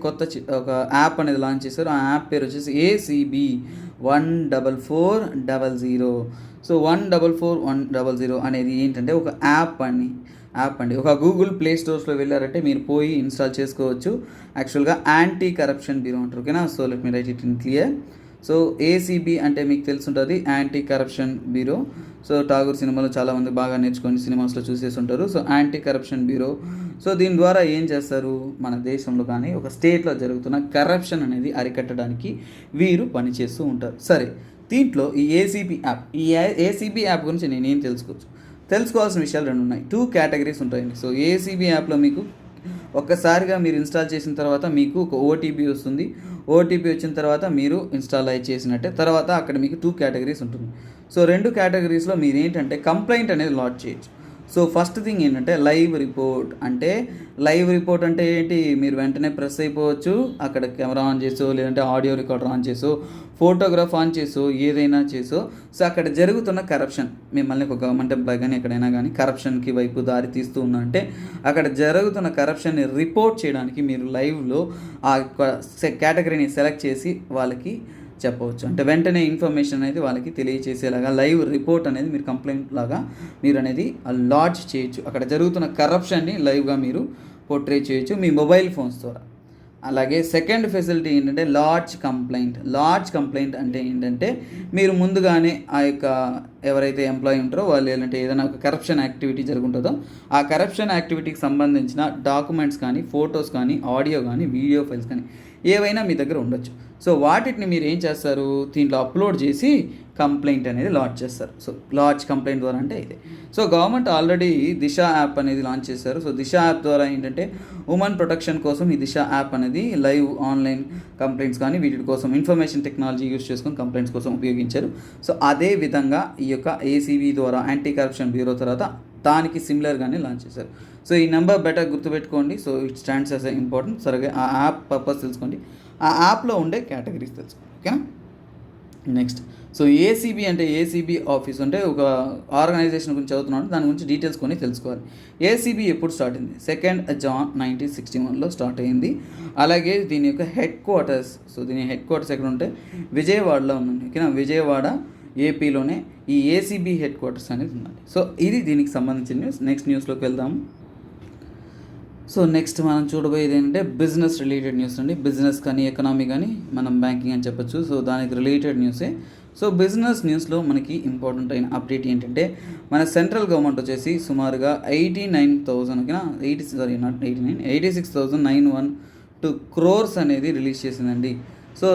ఒక యాప్ అనేది లాంచ్ చేశారు. ఆ యాప్ పేరు వచ్చేసి ACB 14400. సో 14400 అనేది ఏంటంటే ఒక యాప్ అండి. ఒక గూగుల్ ప్లే స్టోర్స్లో వెళ్ళారంటే మీరు పోయి ఇన్స్టాల్ చేసుకోవచ్చు. యాక్చువల్గా యాంటీ కరప్షన్ బ్యూరో అంటారు, ఓకేనా. So let me write it in clear. So ACB అంటే మీకు తెలుసుంటుంది, anti corruption bureau. So Tagore సినిమాలో చాలామంది బాగా నేర్చుకొని సినిమాస్లో చూసేసి ఉంటారు. So anti corruption bureau. So దీని ద్వారా ఏం చేస్తారు, మన దేశంలో కానీ ఒక స్టేట్లో జరుగుతున్న కరప్షన్ అనేది అరికట్టడానికి వీరు పనిచేస్తూ ఉంటారు. సరే, దీంట్లో ఈ ACB యాప్ గురించి నేనేం తెలుసుకోవాల్సిన విషయాలు రెండు ఉన్నాయి. 2 కేటగిరీస్ ఉంటాయండి. సో ACB యాప్లో మీకు ఒక్కసారిగా మీరు ఇన్స్టాల్ చేసిన తర్వాత మీకు ఒక OTP వస్తుంది. OTP వచ్చిన తర్వాత మీరు ఇన్స్టాల్ చేసినట్టే. తర్వాత అక్కడ మీకు 2 కేటగిరీస్ ఉంటుంది. సో 2 కేటగిరీస్లో మీరు ఏంటంటే కంప్లైంట్ అనేది లాడ్జ్ చేయొచ్చు. సో ఫస్ట్ థింగ్ ఏంటంటే లైవ్ రిపోర్ట్ అంటే ఏంటి, మీరు వెంటనే ప్రెస్ అయిపోవచ్చు, అక్కడ కెమెరా ఆన్ చేసో లేదంటే ఆడియో రికార్డర్ ఆన్ చేసో ఫోటోగ్రాఫ్ ఆన్ చేసో ఏదైనా చేసో సో అక్కడ జరుగుతున్న కరప్షన్, మిమ్మల్ని ఒక గవర్నమెంట్ ఎంప్లాయ్ కానీ ఎక్కడైనా కానీ కరప్షన్కి వైపు దారి తీస్తూ ఉందంటే అక్కడ జరుగుతున్న కరప్షన్ని రిపోర్ట్ చేయడానికి మీరు లైవ్లో ఆ కేటగిరీని సెలెక్ట్ చేసి వాళ్ళకి చెప్పవచ్చు. అంటే వెంటనే ఇన్ఫర్మేషన్ అనేది వాళ్ళకి తెలియచేసేలాగా లైవ్ రిపోర్ట్ అనేది మీరు కంప్లైంట్ లాగా మీరు అనేది లాడ్జ్ చేయొచ్చు. అక్కడ జరుగుతున్న కరప్షన్ని లైవ్గా మీరు పోర్ట్రే చేయొచ్చు మీ మొబైల్ ఫోన్స్ ద్వారా. అలాగే సెకండ్ ఫెసిలిటీ ఏంటంటే లాడ్జ్ కంప్లైంట్ అంటే ఏంటంటే మీరు ముందుగానే ఆ యొక్క ఎవరైతే ఎంప్లాయీ ఉంటారో వాళ్ళు ఏంటంటే ఏదైనా ఒక కరప్షన్ యాక్టివిటీ జరుగుతుందో ఆ కరప్షన్ యాక్టివిటీకి సంబంధించిన డాక్యుమెంట్స్ కానీ ఫొటోస్ కానీ ఆడియో కానీ వీడియో ఫైల్స్ కానీ ఏవైనా మీ దగ్గర ఉండొచ్చు. సో వాటిని మీరు ఏం చేస్తారు, దీంట్లో అప్లోడ్ చేసి కంప్లైంట్ అనేది లాంచ్ చేస్తారు. సో లాంచ్ కంప్లైంట్ ద్వారా అంటే ఇదే. సో గవర్నమెంట్ ఆల్రెడీ దిశ యాప్ అనేది లాంచ్ చేశారు. సో దిశ యాప్ ద్వారా ఏంటంటే ఉమెన్ ప్రొటెక్షన్ కోసం ఈ దిశ యాప్ అనేది లైవ్ ఆన్లైన్ కంప్లైంట్స్ కానీ వీటి కోసం ఇన్ఫర్మేషన్ టెక్నాలజీ యూస్ చేసుకొని కంప్లైంట్స్ కోసం ఉపయోగించారు. సో అదే విధంగా ఈ యొక్క ACB ద్వారా యాంటీ కరప్షన్ బ్యూరో తర్వాత దానికి సిమిలర్గానే లాంచ్ చేశారు. సో ఈ నెంబర్ బెటర్ గుర్తుపెట్టుకోండి. So it stands as important. సరిగ్గా ఆ యాప్ పర్పస్ తెలుసుకోండి, ఆ యాప్లో ఉండే కేటగిరీస్ తెలుసుకోండి, ఓకేనా. నెక్స్ట్ సో ACB అంటే ACB ఆఫీస్ అంటే ఒక ఆర్గనైజేషన్ గురించి చదువుతున్నాను, దాని గురించి డీటెయిల్స్ కొన్ని తెలుసుకోవాలి. ACB ఎప్పుడు స్టార్ట్ అయింది, 2 June 1961లో స్టార్ట్ అయింది. అలాగే దీని యొక్క హెడ్ క్వార్టర్స్, సో దీని హెడ్ క్వార్టర్స్ ఎక్కడ ఉంటే విజయవాడలో ఉందండి, ఓకేనా. విజయవాడ ఏపీలోనే ఈ ACB హెడ్ క్వార్టర్స్ అనేది ఉందండి. సో ఇది దీనికి సంబంధించిన న్యూస్. నెక్స్ట్ న్యూస్లోకి వెళ్దాము. సో నెక్స్ట్ మనం చూడబోయేది ఏంటంటే బిజినెస్ రిలేటెడ్ న్యూస్ అండి. బిజినెస్ కానీ ఎకనామీ కానీ మనం బ్యాంకింగ్ అని చెప్పొచ్చు. సో దానికి రిలేటెడ్ న్యూసే. సో బిజినెస్ న్యూస్లో మనకి ఇంపార్టెంట్ అయిన అప్డేట్ ఏంటంటే మన సెంట్రల్ గవర్నమెంట్ వచ్చేసి సుమారుగా 86,912 క్రోర్స్ అనేది రిలీజ్ చేసిందండి. సో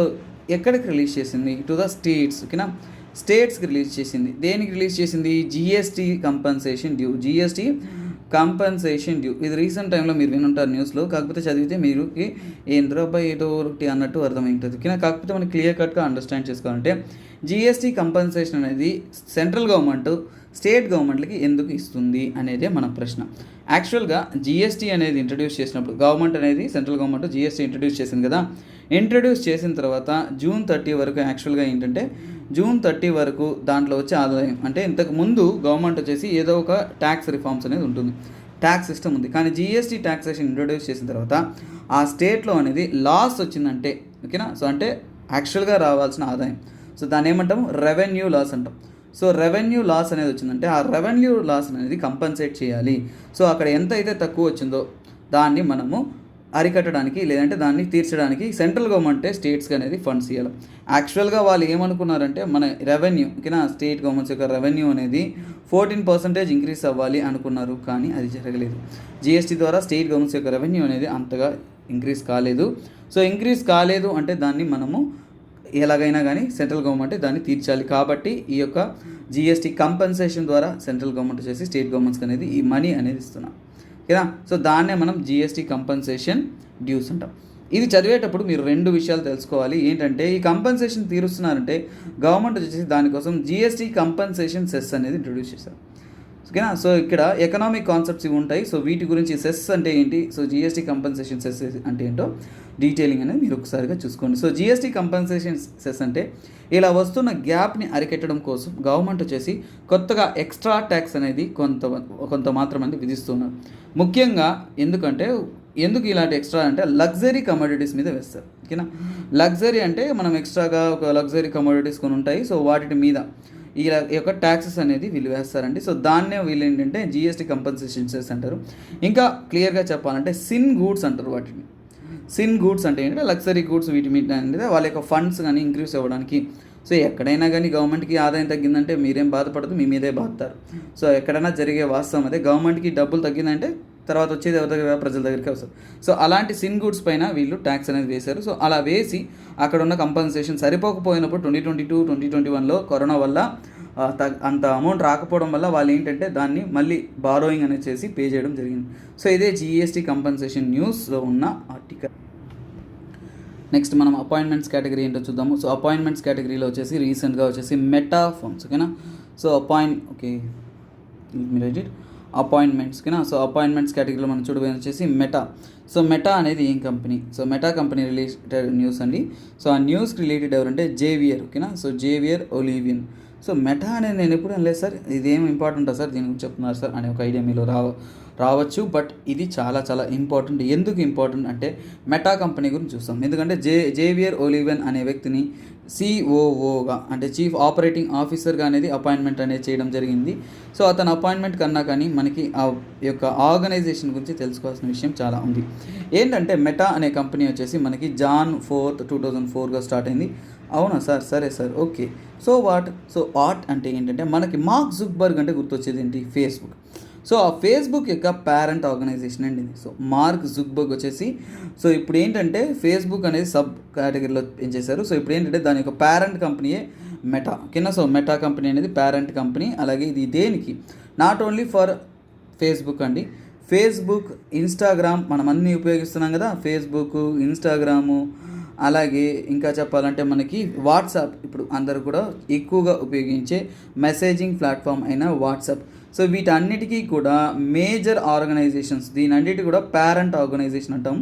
ఎక్కడికి రిలీజ్ చేసింది? To the states. ఓకేనా, స్టేట్స్కి రిలీజ్ చేసింది. దేనికి రిలీజ్ చేసింది? GST compensation due. GST compensation due. ఇది రీసెంట్ టైంలో మీరు వినుంటారు న్యూస్లో, కాకపోతే చదివితే మీరుకి ఏంద్రో అబ్బాయి ఏదో ఒకటి అన్నట్టు అర్థమైంటుంది. ఓకేనా, కాకపోతే మనకి క్లియర్ కట్గా అండర్స్టాండ్ చేసుకోవాలంటే జిఎస్టీ కంపన్సేషన్ అనేది సెంట్రల్ గవర్నమెంట్ స్టేట్ గవర్నమెంట్లకి ఎందుకు ఇస్తుంది అనేదే మన ప్రశ్న. యాక్చువల్గా జిఎస్టీ అనేది ఇంట్రడ్యూస్ చేసినప్పుడు సెంట్రల్ గవర్నమెంట్ జిఎస్టీ ఇంట్రడ్యూస్ చేసింది కదా. ఇంట్రడ్యూస్ చేసిన తర్వాత జూన్ 30 వరకు యాక్చువల్గా ఏంటంటే జూన్ 30 వరకు దాంట్లో వచ్చే ఆదాయం అంటే ఇంతకు ముందు గవర్నమెంట్ వచ్చేసి ఏదో ఒక ట్యాక్స్ రిఫార్మ్స్ అనేది ఉంటుంది, ట్యాక్స్ సిస్టమ్ ఉంది. కానీ జిఎస్టీ ట్యాక్సేషన్ ఇంట్రొడ్యూస్ చేసిన తర్వాత ఆ స్టేట్లో అనేది లాస్ వచ్చిందంటే, ఓకేనా, సో అంటే యాక్చువల్గా రావాల్సిన ఆదాయం, సో దాన్ని ఏమంటాము? రెవెన్యూ లాస్ అంటాం. సో రెవెన్యూ లాస్ అనేది వచ్చిందంటే ఆ రెవెన్యూ లాస్ అనేది కంపన్సేట్ చేయాలి. సో అక్కడ ఎంత అయితే తక్కువ వచ్చిందో దాన్ని మనము అరికట్టడానికి లేదంటే దాన్ని తీర్చడానికి సెంట్రల్ గవర్నమెంటే స్టేట్స్కి అనేది ఫండ్స్ ఇవ్వాలి. యాక్చువల్గా వాళ్ళు ఏమనుకున్నారంటే మన రెవెన్యూ, ఓకేనా, స్టేట్ గవర్నమెంట్స్ యొక్క రెవెన్యూ అనేది 14% ఇంక్రీజ్ అవ్వాలి అనుకున్నారు, కానీ అది జరగలేదు. జిఎస్టీ ద్వారా స్టేట్ గవర్నమెంట్స్ యొక్క రెవెన్యూ అనేది అంతగా ఇంక్రీజ్ కాలేదు. సో ఇంక్రీజ్ కాలేదు అంటే దాన్ని మనము ఎలాగైనా కానీ సెంట్రల్ గవర్నమెంట్ దాన్ని తీర్చాలి. కాబట్టి ఈ యొక్క జిఎస్టీ కంపన్సేషన్ ద్వారా సెంట్రల్ గవర్నమెంట్ వచ్చేసి స్టేట్ గవర్నమెంట్స్కి అనేది ఈ మనీ అనేది ఇస్తున్నాం, ఓకేనా. సో దాన్నే మనం జిఎస్టీ కంపన్సేషన్ డ్యూస్ అంటాం. ఇది చదివేటప్పుడు మీరు 2 విషయాలు తెలుసుకోవాలి. ఏంటంటే ఈ కంపన్సేషన్ తీరుస్తున్నారంటే గవర్నమెంట్ వచ్చేసి దానికోసం జిఎస్టీ కంపన్సేషన్ సెస్ అనేది ఇంట్రొడ్యూస్ చేశారు, ఓకేనా. సో ఇక్కడ ఎకనామిక్ కాన్సెప్ట్స్ ఇవి ఉంటాయి. సో వీటి గురించి సెస్ అంటే ఏంటి, సో జిఎస్టీ కంపన్సేషన్ సెస్ అంటే ఏంటో డీటెయిలింగ్ అనేది మీరు ఒకసారిగా చూసుకోండి. సో జిఎస్టీ కంపన్సేషన్ సెస్ అంటే ఇలా వస్తున్న గ్యాప్ని అరికెట్టడం కోసం గవర్నమెంట్ వచ్చేసి కొత్తగా ఎక్స్ట్రా ట్యాక్స్ అనేది కొంత మాత్రమంది విధిస్తున్నారు. ముఖ్యంగా ఎందుకు ఇలాంటి ఎక్స్ట్రా అంటే లగ్జరీ కమోడిటీస్ మీద వేస్తారు, ఓకేనా. లగ్జరీ అంటే మనం ఎక్స్ట్రాగా ఒక లగ్జరీ కమోడిటీస్ కొన్ని ఉంటాయి, సో వాటి మీద ఈ యొక్క ట్యాక్సెస్ అనేది వీళ్ళు వేస్తారండి. సో దాన్నే వీళ్ళు ఏంటంటే జిఎస్టీ కంపన్సేషన్ సెస్ అంటారు. ఇంకా క్లియర్గా చెప్పాలంటే సిన్ గూడ్స్ అంటారు వాటిని. సిన్ గూడ్స్ అంటే ఏంటంటే లగ్జరీ గూడ్స్, వీటి మీద అనేది వాళ్ళ యొక్క ఫండ్స్ కానీ ఇంక్రీజ్ అవ్వడానికి. సో ఎక్కడైనా కానీ గవర్నమెంట్కి ఆదాయం తగ్గిందంటే మీరేం బాధపడదు, మీ మీదే బాధతారు. సో ఎక్కడైనా జరిగే వాస్తవం అదే, గవర్నమెంట్కి డబ్బులు తగ్గిందంటే తర్వాత వచ్చేది ఎవరి దగ్గర? ప్రజల దగ్గరికి వస్తారు. సో అలాంటి సిన్ గూడ్స్ పైన వీళ్ళు ట్యాక్స్ అనేది వేశారు. సో అలా వేసి అక్కడ ఉన్న కంపన్సేషన్ సరిపోకపోయినప్పుడు 2022-2021లో కరోనా వల్ల అంత అమౌంట్ రాకపోవడం వల్ల వాళ్ళు ఏంటంటే దాన్ని మళ్ళీ బారోయింగ్ అనేది చేసి పే చేయడం జరిగింది. సో ఇదే జిఎస్టీ కంపన్సేషన్ న్యూస్లో ఉన్న ఆర్టికల్. నెక్స్ట్ మనం అపాయింట్మెంట్స్ కేటగిరీ ఏంటో చూద్దాము. సో అపాయింట్మెంట్స్ కేటగిరీలో వచ్చేసి రీసెంట్గా వచ్చేసి మెటా ఫర్మ్స్, ఓకేనా. సో అపాయింట్మెంట్స్, ఓకేనా. సో అపాయింట్మెంట్స్ కేటగిరీలో మనం చూడబోయేది వచ్చేసి మెటా. సో మెటా అనేది ఏం company? So meta company related news అండి. సో ఆ న్యూస్కి రిలేటెడ్ ఎవరంటే జేవియర్, ఓకేనా. So Javier Olivan. So meta అనేది నేను ఎప్పుడు అనలేదు సార్, ఇదేం ఇంపార్టెంటా సార్, దీని గురించి చెప్తున్నారు సార్ అనే ఒక ఐడియా మీలో రావచ్చు. బట్ ఇది చాలా చాలా ఇంపార్టెంట్. ఎందుకు ఇంపార్టెంట్ అంటే మెటా కంపెనీ గురించి చూస్తాం. ఎందుకంటే జేవియర్ ఒలివియన్ అనే వ్యక్తిని సిఓఓగా అంటే చీఫ్ ఆపరేటింగ్ ఆఫీసర్గా అనేది అపాయింట్మెంట్ అనేది చేయడం జరిగింది. సో అతను అపాయింట్మెంట్ కన్నా కానీ మనకి ఆ యొక్క ఆర్గనైజేషన్ గురించి తెలుసుకోవాల్సిన విషయం చాలా ఉంది. ఏంటంటే మెటా అనే కంపెనీ వచ్చేసి మనకి Jan 4, 2004గా స్టార్ట్ అయింది. అవునా సార్, సరే సార్, ఓకే. సో వాట్ అంటే ఏంటంటే మనకి మార్క్ జుక్బర్గ్ అంటే గుర్తొచ్చేది ఏంటి? ఫేస్బుక్. సో ఆ ఫేస్బుక్ యొక్క పేరెంట్ ఆర్గనైజేషన్ అండి. సో మార్క్ జుక్బర్గ్ వచ్చేసి సో ఇప్పుడు ఏంటంటే ఫేస్బుక్ అనేది సబ్ కేటగిరీలో ఏం చేశారు. సో ఇప్పుడు ఏంటంటే దాని యొక్క పేరెంట్ కంపెనీయే మెటా, ఓకేనా. సో మెటా కంపెనీ అనేది పేరెంట్ కంపెనీ. అలాగే ఇది దేనికి? నాట్ ఓన్లీ ఫర్ ఫేస్బుక్ అండి. ఫేస్బుక్, ఇన్స్టాగ్రామ్ మనం అన్నీ ఉపయోగిస్తున్నాం కదా, ఫేస్బుక్, ఇన్స్టాగ్రాము, అలాగే ఇంకా చెప్పాలంటే మనకి వాట్సాప్ ఇప్పుడు అందరూ కూడా ఎక్కువగా ఉపయోగించే మెసేజింగ్ ప్లాట్ఫామ్ అయిన వాట్సాప్. సో వీటన్నిటికీ కూడా మేజర్ ఆర్గనైజేషన్స్, దీనన్నిటి కూడా పేరెంట్ ఆర్గనైజేషన్ అంటాం.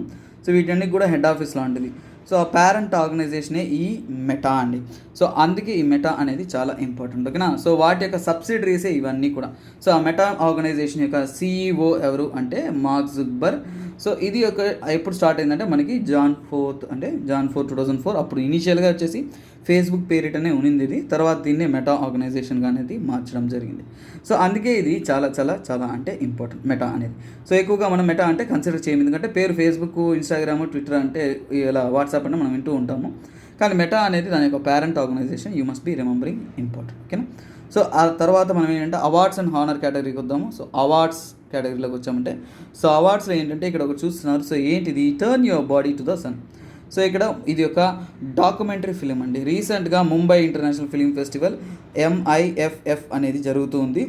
సో వీటన్నిటికి కూడా హెడ్ ఆఫీస్ లాంటిది. సో ఆ పేరెంట్ ఆర్గనైజేషనే ఈ మెటా అండి. సో అందుకే ఈ మెటా అనేది చాలా ఇంపార్టెంట్, ఓకేనా. సో వాటి యొక్క సబ్సిడరీసే ఇవన్నీ కూడా. సో ఆ మెటా ఆర్గనైజేషన్ యొక్క CEO ఎవరు అంటే మార్క్ జుక్బర్గ్. సో ఇది ఒక ఎప్పుడు స్టార్ట్ అయిందంటే మనకి జాన్ 4 2004 అప్పుడు ఇనీషియల్గా వచ్చేసి ఫేస్బుక్ పేరిటనే ఉన్నింది ఇది. తర్వాత దీన్ని మెటా ఆర్గనైజేషన్గా అనేది మార్చడం జరిగింది. సో అందుకే ఇది చాలా చాలా చాలా అంటే ఇంపార్టెంట్ మెటా అనేది. సో ఎక్కువగా మనం మెటా అంటే కన్సిడర్ చేయము, ఎందుకంటే పేరు ఫేస్బుక్, ఇన్స్టాగ్రామ్, ట్విట్టర్ అంటే ఇలా వాట్సాప్ అంటే మనం వింటూ ఉంటాము. కానీ మెటా అనేది దాని యొక్క parent organization. You must be remembering important. ఓకేనా. సో ఆ తర్వాత మనం ఏంటంటే అవార్డ్స్ అండ్ హానర్ కేటగిరీకి వద్దాము. సో అవార్డ్స్ కేటగిరీలోకి వచ్చామంటే సో అవార్డ్స్లో ఏంటంటే ఇక్కడ ఒక చూస్తున్నారు. సో ఏంటిది, turn your body to the sun. So ఇక్కడ ఇది ఒక డాక్యుమెంటరీ ఫిలిం అండి. రీసెంట్గా Mumbai international film festival MIFF అనేది జరుగుతుంది.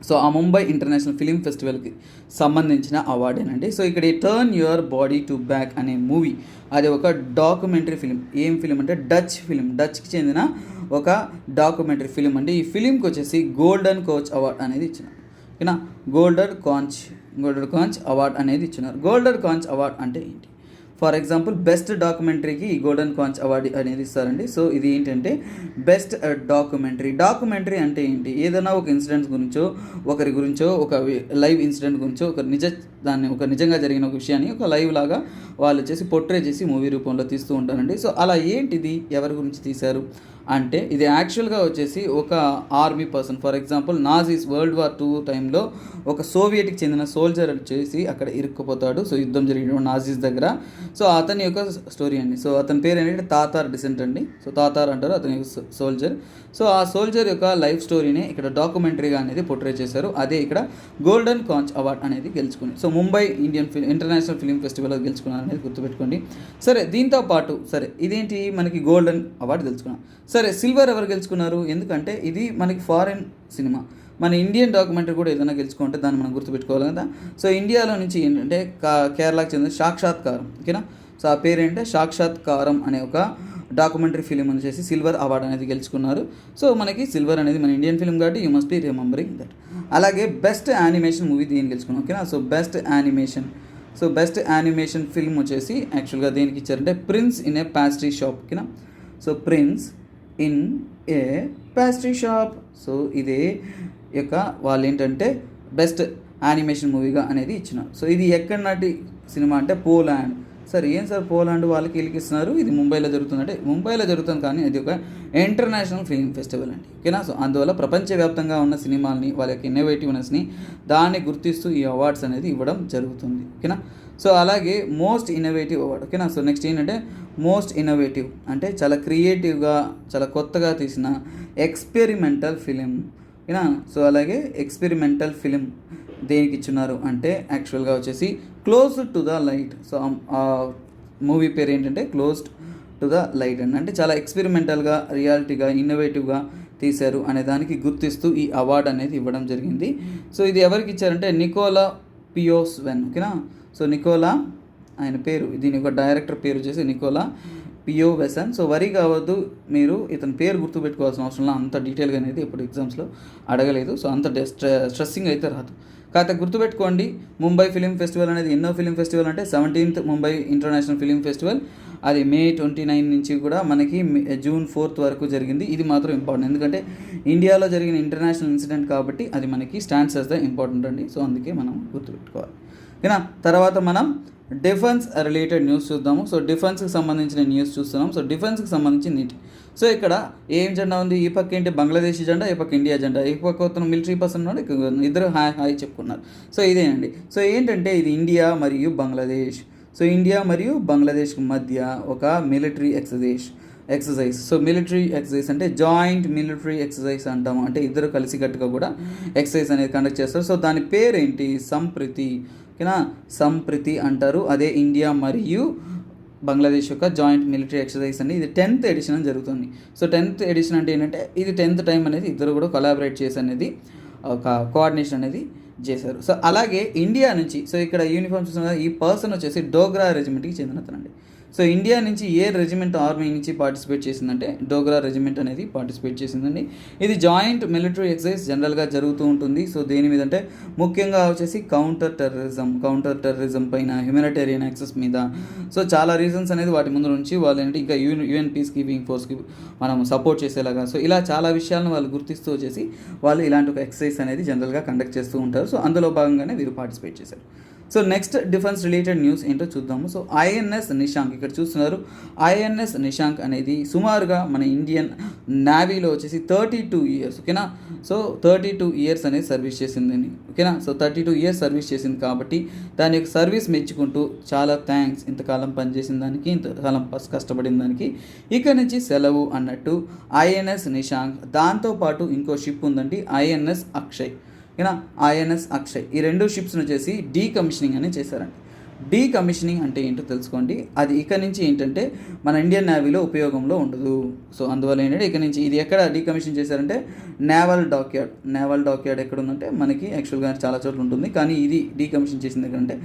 సో ఆ ముంబై ఇంటర్నేషనల్ ఫిలిం ఫెస్టివల్కి సంబంధించిన అవార్డేనండి. సో ఇక్కడ ఈ turn your body to back అనే మూవీ అది ఒక డాక్యుమెంటరీ ఫిలిం. ఏం ఫిలిం అంటే డచ్కి చెందిన ఒక డాక్యుమెంటరీ ఫిలిం అండి. ఈ ఫిలింకి వచ్చేసి గోల్డెన్ కోచ్ అవార్డ్ అనేది ఇచ్చినారు. ఓకేనా. గోల్డెన్ కాంచ్ అవార్డ్ అనేది ఇచ్చినారు. గోల్డెన్ కాంచ్ అవార్డ్ అంటే ఏంటి? ఫర్ ఎగ్జాంపుల్ బెస్ట్ డాక్యుమెంటరీకి ఈ గోల్డెన్ కాంచ్ అవార్డు అనేది ఇస్తారండి. సో ఇది ఏంటంటే బెస్ట్ డాక్యుమెంటరీ అంటే ఏంటి, ఏదైనా ఒక ఇన్సిడెంట్స్ గురించో, ఒకరి గురించో, ఒక లైవ్ ఇన్సిడెంట్ గురించో, ఒక నిజంగా జరిగిన ఒక విషయాన్ని ఒక లైవ్ లాగా వాళ్ళు వచ్చేసి పోర్ట్రే చేసి మూవీ రూపంలో తీస్తూ ఉంటారండి. సో అలా ఏంటిది, ఎవరి గురించి తీశారు అంటే ఇది యాక్చువల్గా వచ్చేసి ఒక army person. For example Nazis World War II టైంలో ఒక సోవియట్కి చెందిన సోల్జర్ వచ్చేసి అక్కడ ఇరుక్కుపోతాడు. సో యుద్ధం జరిగిన నాజీస్ దగ్గర. సో అతని యొక్క స్టోరీ అండి. సో అతని పేరు ఏంటంటే తాతార్ డిసెంట్ అండి. సో తాతార్ అంటారు అతని సోల్జర్. సో ఆ సోల్జర్ యొక్క లైఫ్ స్టోరీని ఇక్కడ డాక్యుమెంటరీగా అనేది పోర్ట్రే చేశారు. అదే ఇక్కడ గోల్డెన్ కాంచ్ అవార్డ్ అనేది గెలుచుకుంది. So Mumbai international film festival గెలుచుకున్నారు అనేది గుర్తుపెట్టుకోండి. సరే, దీంతో పాటు సరే ఇదేంటి మనకి గోల్డెన్ అవార్డు గెలుచుకున్నాం. సరే, సిల్వర్ ఎవరు గెలుచుకున్నారు? ఎందుకంటే ఇది మనకి ఫారిన్ సినిమా. మన ఇండియన్ డాక్యుమెంటరీ కూడా ఏదైనా గెలుచుకుంటే దాన్ని మనం గుర్తుపెట్టుకోవాలి కదా. సో ఇండియాలో నుంచి ఏంటంటే కేరళకు చెందిన సాక్షాత్కారం. ఓకేనా. సో ఆ పేరు ఏంటంటే సాక్షాత్కారం అనే ఒక డాక్యుమెంటరీ ఫిలిం వచ్చేసి సిల్వర్ అవార్డు అనేది గెలుచుకున్నారు. సో మనకి సిల్వర్ అనేది మన ఇండియన్ ఫిలిం కాబట్టి you must be remembering that. అలాగే బెస్ట్ యానిమేషన్ మూవీ దీన్ని గెలుచుకున్నాం. ఓకేనా. సో బెస్ట్ యానిమేషన్ ఫిల్మ్ వచ్చేసి యాక్చువల్గా దేనికి ఇచ్చారంటే prince in a pastry shop. ఓకేనా. So prince in a pastry shop. So ఇదే యొక్క వాళ్ళు ఏంటంటే బెస్ట్ యానిమేషన్ మూవీగా అనేది ఇచ్చినారు. సో ఇది ఎక్కడ నాటి సినిమా అంటే పోలాండ్. సార్ ఏం సార్ పోలాండ్ వాళ్ళకి ఇస్తున్నారు, ఇది ముంబైలో జరుగుతుంది అంటే ముంబైలో జరుగుతుంది, కానీ ఇది ఒక ఇంటర్నేషనల్ ఫిలిం ఫెస్టివల్ అండి. ఓకేనా. సో అందువల్ల ప్రపంచవ్యాప్తంగా ఉన్న సినిమాల్ని వాళ్ళ యొక్క ఇన్నోవేటివ్నెస్ని దాన్ని గుర్తిస్తూ ఈ అవార్డ్స్ అనేది ఇవ్వడం జరుగుతుంది. ఓకేనా. సో అలాగే మోస్ట్ ఇన్నోవేటివ్ అవార్డు. ఓకేనా. సో నెక్స్ట్ ఏంటంటే మోస్ట్ ఇన్నోవేటివ్ అంటే చాలా క్రియేటివ్గా చాలా కొత్తగా తీసిన ఎక్స్పెరిమెంటల్ ఫిలిం. ఓకేనా. సో అలాగే ఎక్స్పెరిమెంటల్ ఫిలిం దేనికి ఇచ్చున్నారు అంటే యాక్చువల్గా వచ్చేసి close to the light. So ఆ మూవీ పేరు ఏంటంటే క్లోజ్డ్ టు ద లైట్ అండి. అంటే చాలా ఎక్స్పెరిమెంటల్గా, రియాలిటీగా, ఇన్నోవేటివ్గా తీశారు అనే దానికి గుర్తిస్తూ ఈ అవార్డు అనేది ఇవ్వడం జరిగింది. సో ఇది ఎవరికి ఇచ్చారంటే నికోలా పియోస్వెన్. ఓకేనా. సో నికోలా ఆయన పేరు, దీని యొక్క డైరెక్టర్ పేరు వచ్చేసి నికోలా పియోవెసన్. సో వరి కావద్దు, మీరు ఇతని పేరు గుర్తుపెట్టుకోవాల్సిన అవసరం లేదు, అంత డీటెయిల్గా అనేది ఇప్పుడు ఎగ్జామ్స్లో అడగలేదు. సో అంత స్ట్రెస్సింగ్ అయితే రాదు. కాకపోతే గుర్తుపెట్టుకోండి, ముంబై ఫిలిం ఫెస్టివల్ అనేది ఎన్నో ఫిలిం ఫెస్టివల్ అంటే 17th Mumbai international film festival. అది May 29 నుంచి కూడా మనకి June 4th వరకు జరిగింది. ఇది మాత్రం ఇంపార్టెంట్, ఎందుకంటే ఇండియాలో జరిగిన ఇంటర్నేషనల్ ఇన్సిడెంట్ కాబట్టి అది మనకి స్టాండ్స్ యాజ్ ద ఇంపార్టెంట్ అండి. సో అందుకే మనం గుర్తుపెట్టుకోవాలి. ఓకేనా. తర్వాత మనం డిఫెన్స్ రిలేటెడ్ న్యూస్ చూద్దాము. సో డిఫెన్స్కి సంబంధించిన న్యూస్ చూస్తున్నాం. సో డిఫెన్స్కి సంబంధించి నీటి. సో ఇక్కడ ఏం జెండా ఉంది, ఈ పక్క ఏంటి బంగ్లాదేశ్ జెండా, ఈ పక్క ఇండియా జెండా, ఈ పక్క వస్తున్న మిలిటరీ పర్సన్ ఉన్నాడు, ఇద్దరు హాయ్ చెప్పుకున్నారు. సో ఇదేనండి. సో ఏంటంటే ఇది ఇండియా మరియు బంగ్లాదేశ్. సో ఇండియా మరియు బంగ్లాదేశ్ మధ్య ఒక military exercise. So military exercise అంటే జాయింట్ మిలిటరీ ఎక్సర్సైజ్ అంటాము. అంటే ఇద్దరు కలిసికట్టుగా కూడా ఎక్సర్సైజ్ అనేది కండక్ట్ చేస్తారు. సో దాని పేరేంటి, సంప్రీతి. ఓకేనా. సంప్రీతి అంటారు. అదే ఇండియా మరియు బంగ్లాదేశ్ యొక్క జాయింట్ మిలిటరీ ఎక్సర్సైజ్ అండి. ఇది 10th ఎడిషన్ అని జరుగుతుంది. సో 10th ఎడిషన్ అంటే ఏంటంటే ఇది 10th టైం అనేది ఇద్దరు కూడా కొలాబరేట్ చేసి అనేది ఒక కోఆర్డినేషన్ అనేది చేశారు. సో అలాగే ఇండియా నుంచి, సో ఇక్కడ యూనిఫామ్ చూసిన ఈ పర్సన్ వచ్చేసి డోగ్రా రెజిమెంట్కి చెందినతనండి. సో ఇండియా నుంచి ఏ రెజిమెంట్ ఆర్మీ నుంచి పార్టిసిపేట్ చేసిందంటే డోగ్రా రెజిమెంట్ అనేది పార్టిసిపేట్ చేసిందండి. ఇది జాయింట్ మిలిటరీ ఎక్సర్సైజ్ జనరల్గా జరుగుతూ ఉంటుంది. సో దేని మీద అంటే ముఖ్యంగా వచ్చేసి కౌంటర్ టెర్రరిజం పైన, హ్యూమానిటేరియన్ యాక్సెస్ మీద. సో చాలా రీజన్స్ అనేది వాటి ముందు నుంచి వాళ్ళు ఏంటి ఇంకా యుఎన్ పీస్ కీపింగ్ ఫోర్స్కి మనం సపోర్ట్ చేసేలాగా. సో ఇలా చాలా విషయాలను వాళ్ళు గుర్తిస్తూ వచ్చేసి వాళ్ళు ఇలాంటి ఒక ఎక్సర్సైజ్ అనేది జనరల్గా కండక్ట్ చేస్తూ ఉంటారు. సో అందులో భాగంగానే వీరు పార్టిసిపేట్ చేశారు. So next defence related news ఏంటో చూద్దాము. సో ఐఎన్ఎస్ నిశాంక్ ఇక్కడ చూస్తున్నారు. ఐఎన్ఎస్ నిశాంక్ అనేది సుమారుగా మన ఇండియన్ నేవీలో వచ్చేసి 32 ఇయర్స్, ఓకేనా. సో 32 ఇయర్స్ అనేది సర్వీస్ చేసిందని, ఓకేనా. సో 32 ఇయర్స్ సర్వీస్ చేసింది కాబట్టి దాని యొక్క సర్వీస్ మెచ్చుకుంటూ చాలా థ్యాంక్స్, ఇంతకాలం పనిచేసిన దానికి, ఇంతకాలం కష్టపడిన దానికి, ఇక్కడ నుంచి సెలవు అన్నట్టు ఐఎన్ఎస్ నిశాంక్, దాంతోపాటు ఇంకో షిప్ ఉందండి ఐఎన్ఎస్ అక్షయ్, ఓకేనా. ఐఎన్ఎస్ అక్షయ్ ఈ రెండు షిప్స్ను వచ్చేసి డీకమిషనింగ్ అని చేశారండి. డీకమిషనింగ్ అంటే ఏంటో తెలుసుకోండి. అది ఇక్కడ నుంచి ఏంటంటే మన ఇండియన్ నేవీలో ఉపయోగంలో ఉండదు. సో అందువల్ల ఏంటంటే ఇక్కడ నుంచి ఇది ఎక్కడ డీకమిషన్ చేశారంటే నేవల్ డాక్యార్డ్. నేవల్ డాక్యార్డ్ ఎక్కడ ఉందంటే మనకి యాక్చువల్గా చాలా చోట్ల ఉంటుంది, కానీ ఇది డీకమిషన్ చేసింది ఎక్కడంటే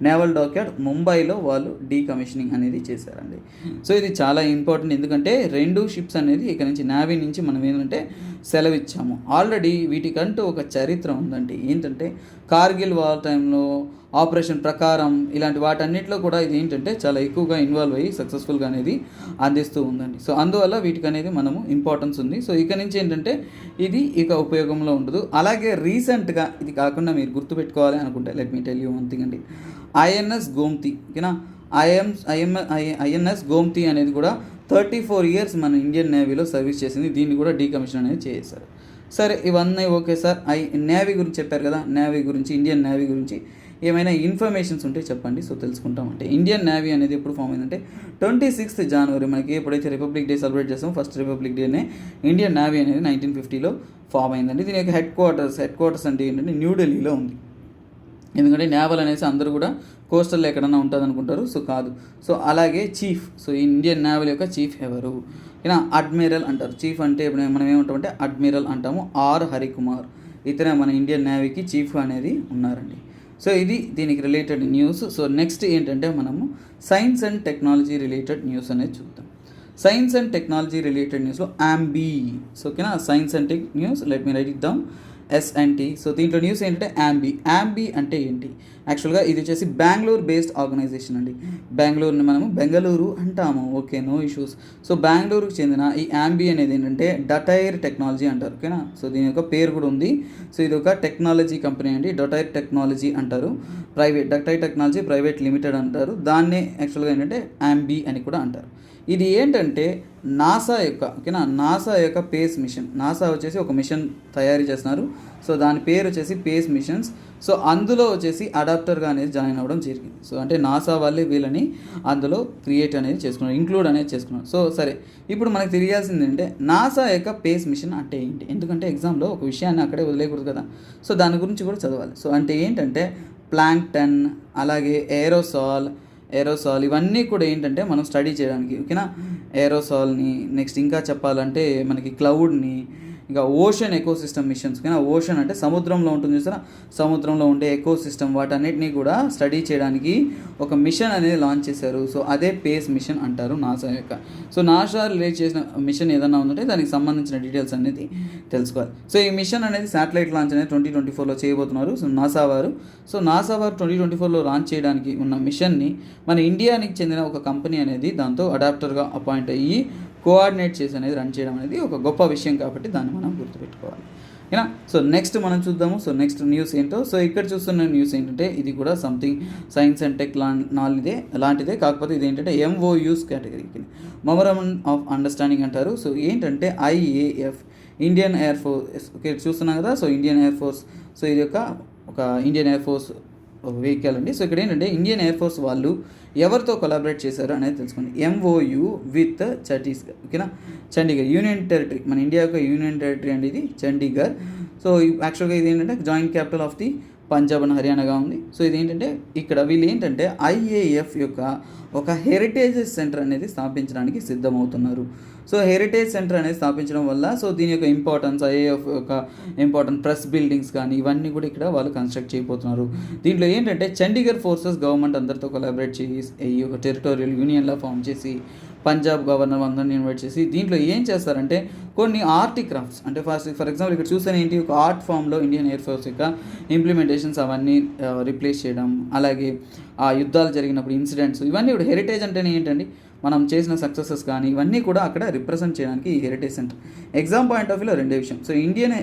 నేవల్ డాక్యార్డ్ ముంబైలో వాళ్ళు డీకమిషనింగ్ అనేది చేశారండి. సో ఇది చాలా ఇంపార్టెంట్, ఎందుకంటే రెండు షిప్స్ అనేది ఇక్కడ నుంచి నేవీ నుంచి మనం ఏంటంటే సెలవు ఇచ్చాము. ఆల్రెడీ వీటికంటూ ఒక చరిత్ర ఉందండి. ఏంటంటే కార్గిల్ వార్ టైంలో ఆపరేషన్ ప్రకారం ఇలాంటి వాటన్నిటిలో కూడా ఇది ఏంటంటే చాలా ఎక్కువగా ఇన్వాల్వ్ అయ్యి సక్సెస్ఫుల్గా అనేది అందిస్తూ ఉందండి. సో అందువల్ల వీటికి అనేది మనము ఇంపార్టెన్స్ ఉంది. సో ఇక నుంచి ఏంటంటే ఇది ఇక ఉపయోగంలో ఉండదు. అలాగే రీసెంట్గా ఇది కాకుండా మీరు గుర్తుపెట్టుకోవాలి అనుకుంటే let me tell you one thing అండి. ఐఎన్ఎస్ గోమ్తి, ఓకేనా. ఐఎన్ఎస్ గోమ్తి అనేది కూడా 34 ఇయర్స్ మన ఇండియన్ నేవీలో సర్వీస్ చేసింది. దీన్ని కూడా డీకమిషన్ అనేది చేశారు. సరే ఇవన్నీ ఓకే సార్. నేవీ గురించి చెప్పారు కదా, నేవీ గురించి, ఇండియన్ నేవీ గురించి ఏమైనా ఇన్ఫర్మేషన్స్ ఉంటే చెప్పండి. సో తెలుసుకుంటామంటే ఇండియన్ నేవీ అనేది ఎప్పుడు ఫామ్ అయిందంటే 26th జనవరి, మనకి ఎప్పుడైతే రిపబ్లిక్ డే సెలబ్రేట్ చేస్తామో ఫస్ట్ రిపబ్లిక్ డేనే ఇండియన్ నేవీ అనేది 1950లో ఫామ్ అయిందండి. దీని యొక్క హెడ్ క్వార్టర్స్ అంటే ఏంటంటే న్యూఢిల్లీలో ఉంది. ఎందుకంటే నేవల్ అనేసి అందరూ కూడా కోస్టల్లో ఎక్కడన్నా ఉంటుంది అనుకుంటారు. సో కాదు. సో అలాగే చీఫ్, సో ఇండియన్ నేవల్ యొక్క చీఫ్ ఎవరు, ఇలా అడ్మిరల్ అంటారు. చీఫ్ అంటే ఇప్పుడు మనం ఏమంటామంటే అడ్మిరల్ అంటాము. ఆర్ హరికుమార్, ఇతనే మన ఇండియన్ నేవీకి చీఫ్ అనేది ఉన్నారండి. సో ఇది దీనికి రిలేటెడ్ న్యూస్. సో నెక్స్ట్ ఏంటంటే మనము science and technology related news అనేది చూద్దాం. సైన్స్ అండ్ టెక్నాలజీ రిలేటెడ్ న్యూస్లో AMBI, సో ఓకేనా. Science and tech news, let me write it down, SNT. So దీంట్లో న్యూస్ ఏంటంటే AMBI అంటే ఏంటి? యాక్చువల్గా ఇది వచ్చేసి బెంగళూరు బేస్డ్ ఆర్గనైజేషన్ అండి. బెంగళూరుని మనము బెంగళూరు అంటాము, ఓకే, నో ఇష్యూస్. సో బెంగళూరుకు చెందిన ఈ AMBI అనేది ఏంటంటే డటైర్ టెక్నాలజీ అంటారు, ఓకేనా. సో దీని యొక్క పేరు కూడా ఉంది. సో ఇది ఒక టెక్నాలజీ కంపెనీ అండి, డటైర్ టెక్నాలజీ అంటారు. డటైర్ టెక్నాలజీ ప్రైవేట్ లిమిటెడ్ అంటారు. దాన్నే యాక్చువల్గా ఏంటంటే AMBI అని కూడా అంటారు. ఇది ఏంటంటే నాసా యొక్క పేస్ మిషన్. నాసా వచ్చేసి ఒక మిషన్ తయారు చేస్తున్నారు. సో దాని పేరు వచ్చేసి పేస్ మిషన్స్. సో అందులో వచ్చేసి అడాప్టర్గా అనేది జాయిన్ అవ్వడం జరిగింది. సో అంటే నాసా వాళ్ళే వీళ్ళని అందులో క్రియేట్ అనేది చేసుకున్నారు, ఇంక్లూడ్ అనేది చేసుకున్నారు. సో సరే, ఇప్పుడు మనకు తెలియాల్సింది ఏంటంటే నాసా యొక్క పేస్ మిషన్ అంటే ఏంటి? ఎందుకంటే ఎగ్జామ్లో ఒక విషయాన్ని అక్కడే వదిలేయకూడదు కదా. సో దాని గురించి కూడా చదవాలి. సో అంటే ఏంటంటే ప్లాంక్టన్, అలాగే ఏరోసాల్ ఇవన్నీ కూడా ఏంటంటే మనం స్టడీ చేయడానికి, ఓకేనా. ఏరోసాల్ని నెక్స్ట్ ఇంకా చెప్పాలంటే మనకి క్లౌడ్ని, ఇంకా ఓషన్ ఎకోసిస్టమ్ మిషన్స్, ఓకేనా. ఓషన్ అంటే సముద్రంలో ఉంటుంది చూసారా, సముద్రంలో ఉండే ఎకోసిస్టమ్, వాటన్నిటిని కూడా స్టడీ చేయడానికి ఒక మిషన్ అనేది లాంచ్ చేశారు. సో అదే పేస్ మిషన్ అంటారు నాసా యొక్క. సో నాసా రిలీజ్ చేసిన మిషన్ ఏదన్నా ఉందంటే దానికి సంబంధించిన డీటెయిల్స్ అనేది తెలుసుకోవాలి. సో ఈ మిషన్ అనేది శాటిలైట్ లాంచ్ అనేది 2024లో చేయబోతున్నారు. సో నాసా వారు 2024లో లాంచ్ చేయడానికి ఉన్న మిషన్ని మన ఇండియానికి చెందిన ఒక కంపెనీ అనేది దాంతో అడాప్టర్గా అపాయింట్ అయ్యి కోఆర్డినేట్ చేసి అనేది రన్ చేయడం అనేది ఒక గొప్ప విషయం, కాబట్టి దాన్ని మనం గుర్తుపెట్టుకోవాలి, ఓకేనా. సో నెక్స్ట్ మనం చూద్దాము. సో నెక్స్ట్ న్యూస్ ఏంటో. సో ఇక్కడ చూస్తున్న న్యూస్ ఏంటంటే ఇది కూడా సంథింగ్ సైన్స్ అండ్ టెక్ లాంటిదే, కాకపోతే ఇది ఏంటంటే MOUs కేటగిరీకి, మెమోరాండం ఆఫ్ అండర్స్టాండింగ్ అంటారు. సో ఏంటంటే IAF, Indian air force, okay, చూస్తున్నాం కదా. So Indian air force, so ఇది ఒక ఇండియన్ ఎయిర్ ఫోర్స్ వెహికల్ అండి. సో ఇక్కడ ఏంటంటే ఇండియన్ ఎయిర్ ఫోర్స్ వాళ్ళు ఎవరితో కొలాబరేట్ చేశారు అనేది తెలుసుకోండి. MOU విత్ ఛత్తీస్గఢ్, ఓకేనా. చండీగఢ్ యూనియన్ టెరిటరీ, మన ఇండియా యొక్క యూనియన్ టెరిటరీ అండి ఇది చండీగఢ్. సో యాక్చువల్గా ఇది ఏంటంటే joint capital of the Punjab and హర్యానాగా ఉంది. సో ఇది ఏంటంటే ఇక్కడ వీళ్ళు ఏంటంటే IAF యొక్క ఒక హెరిటేజ్ సెంటర్ అనేది స్థాపించడానికి సిద్ధమవుతున్నారు. సో హెరిటేజ్ సెంటర్ అనేది స్థాపించడం వల్ల సో దీని యొక్క ఇంపార్టెన్స్, IAF యొక్క ఇంపార్టెంట్ ప్రెస్ బిల్డింగ్స్ కానీ ఇవన్నీ కూడా ఇక్కడ వాళ్ళు కన్స్ట్రక్ట్ చేయబోతున్నారు. దీంట్లో ఏంటంటే చండీగఢ్ ఫోర్సెస్ గవర్నమెంట్ అందరితో కొలాబరేట్ చేసి ఈ యొక్క టెరిటోరియల్ యూనియన్లా ఫామ్ చేసి పంజాబ్ గవర్నర్ అందరిని ఇన్వైట్ చేసి దీంట్లో ఏం చేస్తారంటే కొన్ని ఆర్ట్ క్రాఫ్ట్స్, అంటే ఫర్ ఎగ్జాంపుల్ ఇక్కడ చూస్తే ఏంటి, ఒక ఆర్ట్ ఫామ్లో ఇండియన్ ఎయిర్ ఫోర్స్ యొక్క ఇంప్లిమెంటేషన్స్ అవన్నీ రిప్లేస్ చేయడం, అలాగే ఆ యుద్ధాలు జరిగినప్పుడు ఇన్సిడెంట్స్, ఇవన్నీ కూడా హెరిటేజ్ అంటేనే ఏంటండి మనం చేసిన సక్సెసెస్ కానీ ఇవన్నీ కూడా అక్కడ రిప్రజెంట్ చేయడానికి ఈ heritage centre. Exam point of వ్యూలో రెండే విషయం. సో ఇండియన్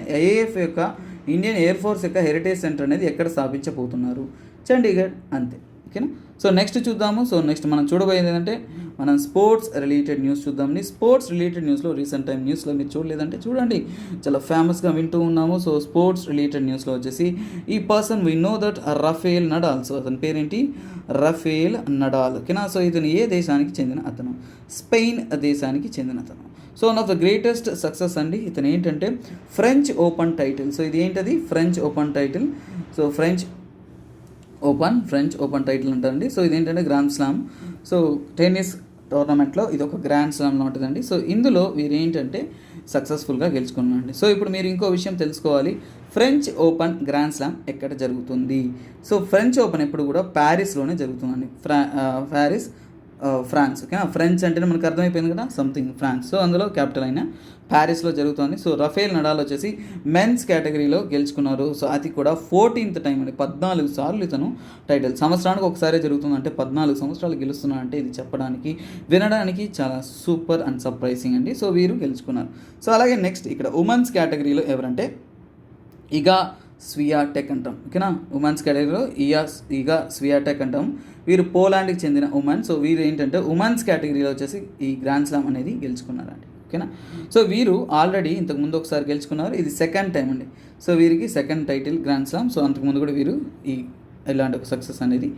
ఎయిర్ ఫోర్స్ యొక్క హెరిటేజ్ సెంటర్ అనేది ఎక్కడ స్థాపించబోతున్నారు, చండీగఢ్ అంతే. ఓకేనా. సో నెక్స్ట్ చూద్దాము. సో నెక్స్ట్ మనం చూడబోయేది ఏంటంటే మనం స్పోర్ట్స్ రిలేటెడ్ న్యూస్ చూద్దామండి. స్పోర్ట్స్ రిలేటెడ్ న్యూస్లో రీసెంట్ టైం న్యూస్లో మీరు చూడలేదంటే చూడండి, చాలా ఫేమస్గా వింటూ ఉన్నాము. సో స్పోర్ట్స్ రిలేటెడ్ న్యూస్లో వచ్చేసి ఈ person we know that Rafael Nadal. So అతని పేరేంటి? Rafael Nadal. ఓకేనా. సో ఇతను ఏ దేశానికి చెందిన అతను? స్పెయిన్ దేశానికి చెందిన అతను. So one of the greatest success అండి ఇతను ఏంటంటే ఫ్రెంచ్ ఓపెన్ టైటిల్. సో ఇది ఏంటది? French open title. So French open title అంటారండి. సో ఇదేంటంటే గ్రాండ్ స్లామ్. సో టెన్నిస్ టోర్నమెంట్లో ఇది ఒక గ్రాండ్ స్లామ్లో ఉంటుందండి. సో ఇందులో వీరు ఏంటంటే సక్సెస్ఫుల్గా గెలుచుకున్నారండి. సో ఇప్పుడు మీరు ఇంకో విషయం తెలుసుకోవాలి, ఫ్రెంచ్ ఓపెన్ గ్రాండ్ స్లామ్ ఎక్కడ జరుగుతుంది? సో ఫ్రెంచ్ ఓపెన్ ఎప్పుడు కూడా ప్యారిస్లోనే జరుగుతుందండి. ఫ్రాన్స్. ఓకేనా. ఫ్రెంచ్ అంటేనే మనకు అర్థమైపోయింది కదా, సంథింగ్ ఫ్రాన్స్. సో అందులో క్యాపిటల్ అయిన ప్యారిస్లో జరుగుతుంది. సో రఫేల్ నడాల్ వచ్చేసి మెన్స్ కేటగిరీలో గెలుచుకున్నారు. సో అది కూడా 14th టైం అండి. 14 సార్లు ఇతను టైటిల్. సంవత్సరానికి ఒకసారి జరుగుతుంది అంటే 14 సంవత్సరాలు గెలుస్తున్నారంటే ఇది చెప్పడానికి వినడానికి చాలా సూపర్ అండ్ సర్ప్రైజింగ్ అండి. సో వీరు గెలుచుకున్నారు. సో అలాగే నెక్స్ట్ ఇక్కడ ఉమెన్స్ కేటగిరీలో ఎవరంటే ఇగా స్వియాటెక్ అంటాం. ఓకేనా. ఉమెన్స్ కేటగిరీలో ఇగా స్వియాటెక్ అంటాం. వీరు పోలాండ్కి చెందిన ఉమెన్. సో వీరు ఏంటంటే ఉమెన్స్ కేటగిరీలో వచ్చేసి ఈ గ్రాండ్ స్లామ్ అనేది గెలుచుకున్నారండి. ఓకేనా. సో వీరు ఆల్రెడీ ఇంతకుముందు ఒకసారి గెలుచుకున్నారు, ఇది సెకండ్ టైం అండి. సో వీరికి second title grand slam. So అంతకుముందు కూడా వీరు ఇలాంటి ఒక సక్సెస్ అనేది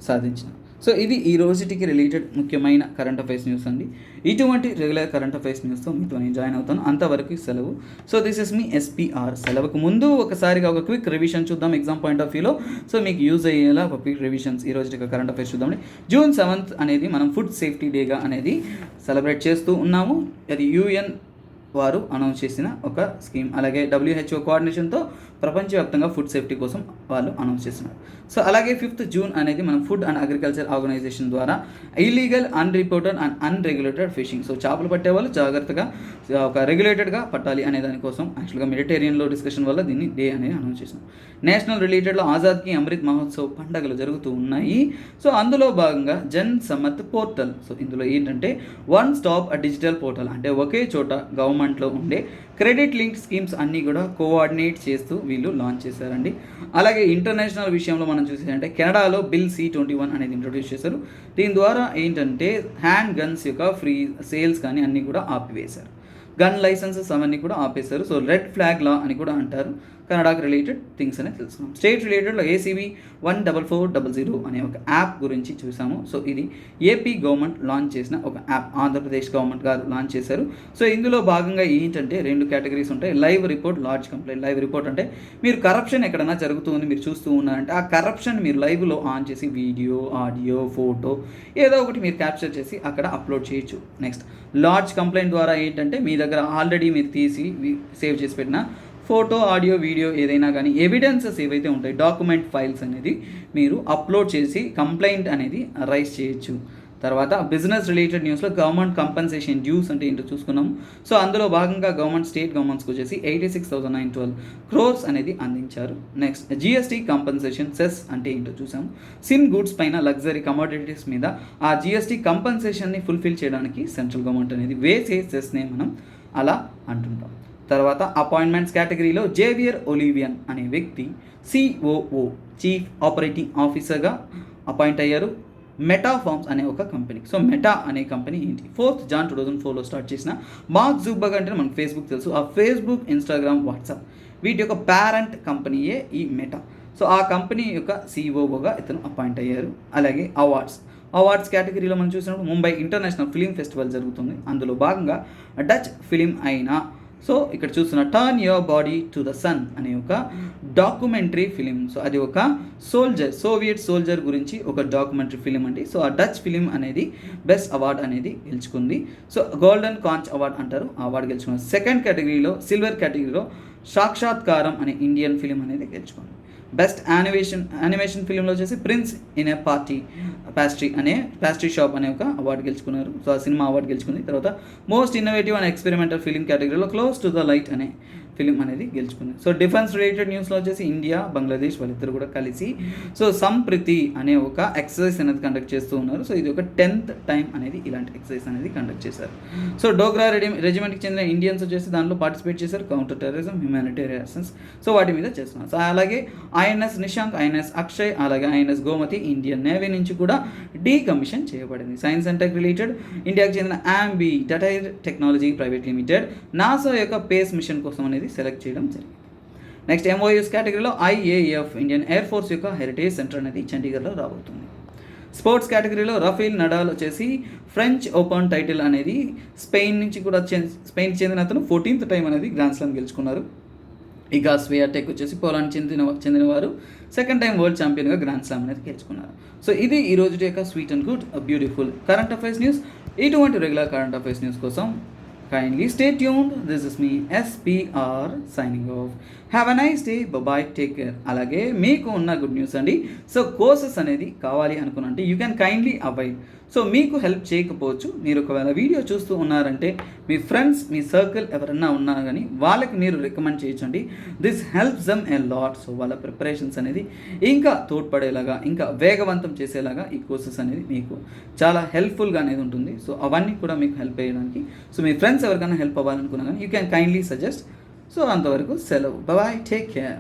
సాధించినారు. సో ఇది ఈ రోజుటికి రిలేటెడ్ ముఖ్యమైన కరెంట్ అఫైర్స్ న్యూస్ అండి. ఇటువంటి రెగ్యులర్ కరెంట్ అఫైర్స్ న్యూస్తో మీతో నేను జాయిన్ అవుతాను. అంతవరకు సెలవు. So this is me SPR. సెలవుకు ముందు ఒకసారిగా ఒక క్విక్ రివిజన్ చూద్దాం ఎగ్జామ్ పాయింట్ ఆఫ్ వ్యూలో. సో మీకు యూజ్ అయ్యేలా ఒక క్విక్ రివిజన్స్ ఈ రోజు కరెంట్ అఫైర్స్ చూద్దామండి. June 7th అనేది మనం ఫుడ్ సేఫ్టీ డేగా అనేది సెలబ్రేట్ చేస్తూ ఉన్నాము. అది UN వారు అనౌన్స్ చేసిన ఒక స్కీమ్. అలాగే WHO కోఆర్డినేషన్తో ప్రపంచవ్యాప్తంగా ఫుడ్ సేఫ్టీ కోసం వాళ్ళు అనౌన్స్ చేస్తున్నారు. సో అలాగే 5th June అనేది మనం ఫుడ్ అండ్ అగ్రికల్చర్ ఆర్గనైజేషన్ ద్వారా illegal, unreported and unregulated fishing. So చేపలు పట్టేవాళ్ళు జాగ్రత్తగా ఒక రెగ్యులేటెడ్గా పట్టాలి అనే దానికోసం యాక్చువల్గా మెడిటేరియన్లో డిస్కషన్ వల్ల దీన్ని డే అనేది అనౌన్స్ చేసినాం. నేషనల్ రిలేటెడ్లో ఆజాద్కి అమృత్ మహోత్సవ్ పండుగలు జరుగుతూ ఉన్నాయి. సో అందులో భాగంగా జన్ సమత్ పోర్టల్. సో ఇందులో ఏంటంటే వన్ స్టాప్ డిజిటల్ పోర్టల్, అంటే ఒకే చోట గవర్నమెంట్లో ఉండే క్రెడిట్ లింక్ స్కీమ్స్ అన్నీ కూడా కోఆర్డినేట్ చేస్తూ వీళ్ళు లాంచ్ చేశారండి. అలాగే ఇంటర్నేషనల్ విషయంలో మనం చూసేదంటే కెనడాలో బిల్ C-21 అనేది ఇంట్రొడ్యూస్ చేశారు. దీని ద్వారా ఏంటంటే హ్యాండ్ గన్స్ యొక్క ఫ్రీ సేల్స్ కానీ అన్నీ కూడా ఆపివేశారు. గన్ లైసెన్సెస్ అవన్నీ కూడా ఆపేశారు. సో రెడ్ ఫ్లాగ్ లా అని కూడా అంటారు. కెనడాకి రిలేటెడ్ థింగ్స్ అనేది తెలుసుకున్నాం. స్టేట్ రిలేటెడ్లో ACB 14400 అనే ఒక యాప్ గురించి చూసాము. సో ఇది ఏపీ గవర్నమెంట్ లాంచ్ చేసిన ఒక యాప్, ఆంధ్రప్రదేశ్ గవర్నమెంట్ గారు లాంచ్ చేశారు. సో ఇందులో భాగంగా ఏంటంటే 2 కేటగిరీస్ ఉంటాయి. Live report, large complaint. Live report అంటే మీరు కరప్షన్ ఎక్కడైనా జరుగుతుంది మీరు చూస్తూ ఉన్నారంటే ఆ కరప్షన్ మీరు లైవ్లో ఆన్ చేసి వీడియో, ఆడియో, ఫోటో ఏదో ఒకటి మీరు క్యాప్చర్ చేసి అక్కడ అప్లోడ్ చేయొచ్చు. నెక్స్ట్ లార్జ్ కంప్లైంట్ ద్వారా ఏంటంటే మీ దగ్గర ఆల్రెడీ మీరు తీసి సేవ్ చేసి పెట్టిన ఫోటో, ఆడియో, వీడియో ఏదైనా కానీ ఎవిడెన్సెస్ ఏవైతే ఉంటాయి, డాక్యుమెంట్ ఫైల్స్ అనేది మీరు అప్లోడ్ చేసి కంప్లైంట్ అనేది రైజ్ చేయొచ్చు. తర్వాత బిజినెస్ రిలేటెడ్ న్యూస్లో గవర్నమెంట్ కంపెన్సేషన్ డ్యూస్ అంటే ఏంటో చూసుకున్నాము. సో అందులో భాగంగా స్టేట్ గవర్నమెంట్స్కి వచ్చేసి 86,912 crores అనేది అందించారు. నెక్స్ట్ GST కంపెన్సేషన్ సెస్ అంటే ఏంటో చూసాము. సిన్ గుడ్స్ పైన లగ్జరీ కమోడిటీస్ మీద ఆ GST కంపెన్సేషన్ని ఫుల్ఫిల్ చేయడానికి సెంట్రల్ గవర్నమెంట్ అనేది వేసే సెస్నే మనం అలా అంటుంటాం. తర్వాత అపాయింట్మెంట్స్ కేటగిరీలో జేవియర్ ఒలివియన్ అనే వ్యక్తి COO చీఫ్ ఆపరేటింగ్ ఆఫీసర్గా అపాయింట్ అయ్యారు మెటా ఫార్మ్స్ అనే ఒక కంపెనీ. సో మెటా అనే కంపెనీ ఏంటి? 4th Jan 2004లో స్టార్ట్ చేసిన మార్క్ జుక్బర్గ్ అంటే మనకు ఫేస్బుక్ తెలుసు. ఆ ఫేస్బుక్, ఇన్స్టాగ్రామ్, వాట్సాప్ వీటి యొక్క పేరెంట్ కంపెనీయే ఈ మెటా. సో ఆ కంపెనీ యొక్క COOగా ఇతను అపాయింట్ అయ్యారు. అలాగే అవార్డ్స్ కేటగిరీలో మనం చూసినప్పుడు ముంబై ఇంటర్నేషనల్ ఫిలిం ఫెస్టివల్ జరుగుతుంది. అందులో భాగంగా డచ్ ఫిలిం అయిన సో ఇక్కడ చూస్తున్న turn your body to the sun అనే ఒక డాక్యుమెంటరీ ఫిలిం. సో అది ఒక సోవియట్ సోల్జర్ గురించి ఒక డాక్యుమెంటరీ ఫిలిం అండి. సో ఆ డచ్ ఫిలిం అనేది బెస్ట్ అవార్డ్ అనేది గెలుచుకుంది. సో గోల్డెన్ కాంచ్ అవార్డ్ అంటారు, ఆ అవార్డు గెలుచుకుంది. సెకండ్ కేటగిరీలో సిల్వర్ కేటగిరీలో సాక్షాత్కారం అనే ఇండియన్ ఫిలిం అనేది గెలుచుకుంది. బెస్ట్ యానిమేషన్ ఫిలింలో వచ్చేసి prince in a pastry shop అనే ఒక అవార్డు గెలుచుకున్నారు. సో ఆ సినిమా అవార్డు గెలుచుకుంది. తర్వాత most innovative and experimental film కేటగిరీలో క్లోజ్ టు ద లైట్ అనే ఫిలిం అనేది గెలుచుకుంది. సో డిఫెన్స్ రిలేటెడ్ న్యూస్లో వచ్చేసి ఇండియా, బంగ్లాదేశ్ వాళ్ళిద్దరు కూడా కలిసి సో సంప్రీతి అనే ఒక ఎక్సర్సైజ్ అనేది కండక్ట్ చేస్తూ ఉన్నారు. సో ఇది ఒక 10th టైం అనేది ఇలాంటి ఎక్సర్సైజ్ అనేది కండక్ట్ చేశారు. సో డోగ్రా రెజిమెంట్కి చెందిన ఇండియన్స్ వచ్చేసి దాంట్లో పార్టిసిపేట్ చేశారు. కౌంటర్ టెర్రరిజం, హ్యూమానిటేరియన్స్, సో వాటి మీద చేస్తున్నారు. సో అలాగే ఐఎన్ఎస్ నిశాంక్, ఐఎన్ఎస్ అక్షయ్, అలాగే ఐఎన్ఎస్ గోమతి ఇండియన్ నేవీ నుంచి కూడా డీకమిషన్ చేయబడింది. సైన్స్ అండ్ టెక్ రిలేటెడ్ ఇండియాకి చెందిన ఆంబీ డటైర్ టెక్నాలజీ ప్రైవేట్ లిమిటెడ్ నాసా యొక్క పేస్ మిషన్ కోసం అనేది సెలెక్ట్ చేయడం జరిగింది. నెక్స్ట్ ఎంఓయూస్ కేటగిరీలో ఐఏఎఫ్ ఇండియన్ ఎయిర్ ఫోర్స్ యొక్క హెరిటేజ్ సెంటర్ అనేది చండీగఢ్లో రాబోతుంది. స్పోర్ట్స్ కేటగిరీలో రఫేల్ నడాల్ వచ్చేసి ఫ్రెంచ్ ఓపెన్ టైటిల్ అనేది స్పెయిన్కి చెందిన అతను 14th టైం అనేది గ్రాండ్ స్లామ్ గెలుచుకున్నారు. ఇక స్వియాటెక్ వచ్చేసి పోలాండ్ చెందినవారు 2nd టైం వరల్డ్ ఛాంపియన్గా గ్రాండ్ స్లామ్ అనేది గెలుచుకున్నారు. సో ఇది ఈ రోజు యొక్క sweet and good beautiful current affairs news. ఇటువంటి రెగ్యులర్ కరెంట్ అఫైర్స్ న్యూస్ కోసం kindly stay tuned. This is me SPR signing off. Have a nice day, bye, take care. అలాగే మీకు ఉన్న గుడ్ న్యూస్ అండి. సో కోర్సెస్ అనేది కావాలి అనుకున్నంటే you can kindly avoid. So మీకు హెల్ప్ చేయకపోవచ్చు, మీరు ఒకవేళ వీడియో చూస్తూ ఉన్నారంటే మీ ఫ్రెండ్స్, మీ సర్కిల్ ఎవరన్నా ఉన్నా కానీ వాళ్ళకి మీరు రికమెండ్ చేయొచ్చండి. This helps them a lot. So వాళ్ళ ప్రిపరేషన్స్ అనేది ఇంకా తోడ్పడేలాగా, ఇంకా వేగవంతం చేసేలాగా ఈ కోర్సెస్ అనేది మీకు చాలా హెల్ప్ఫుల్గా అనేది ఉంటుంది. సో అవన్నీ కూడా మీకు హెల్ప్ అయ్యడానికి, సో మీ ఫ్రెండ్స్ ఎవరికైనా హెల్ప్ అవ్వాలనుకున్నా కానీ you can kindly suggest. So అంతవరకు సెలవు, బాయ్, టేక్ కేర్.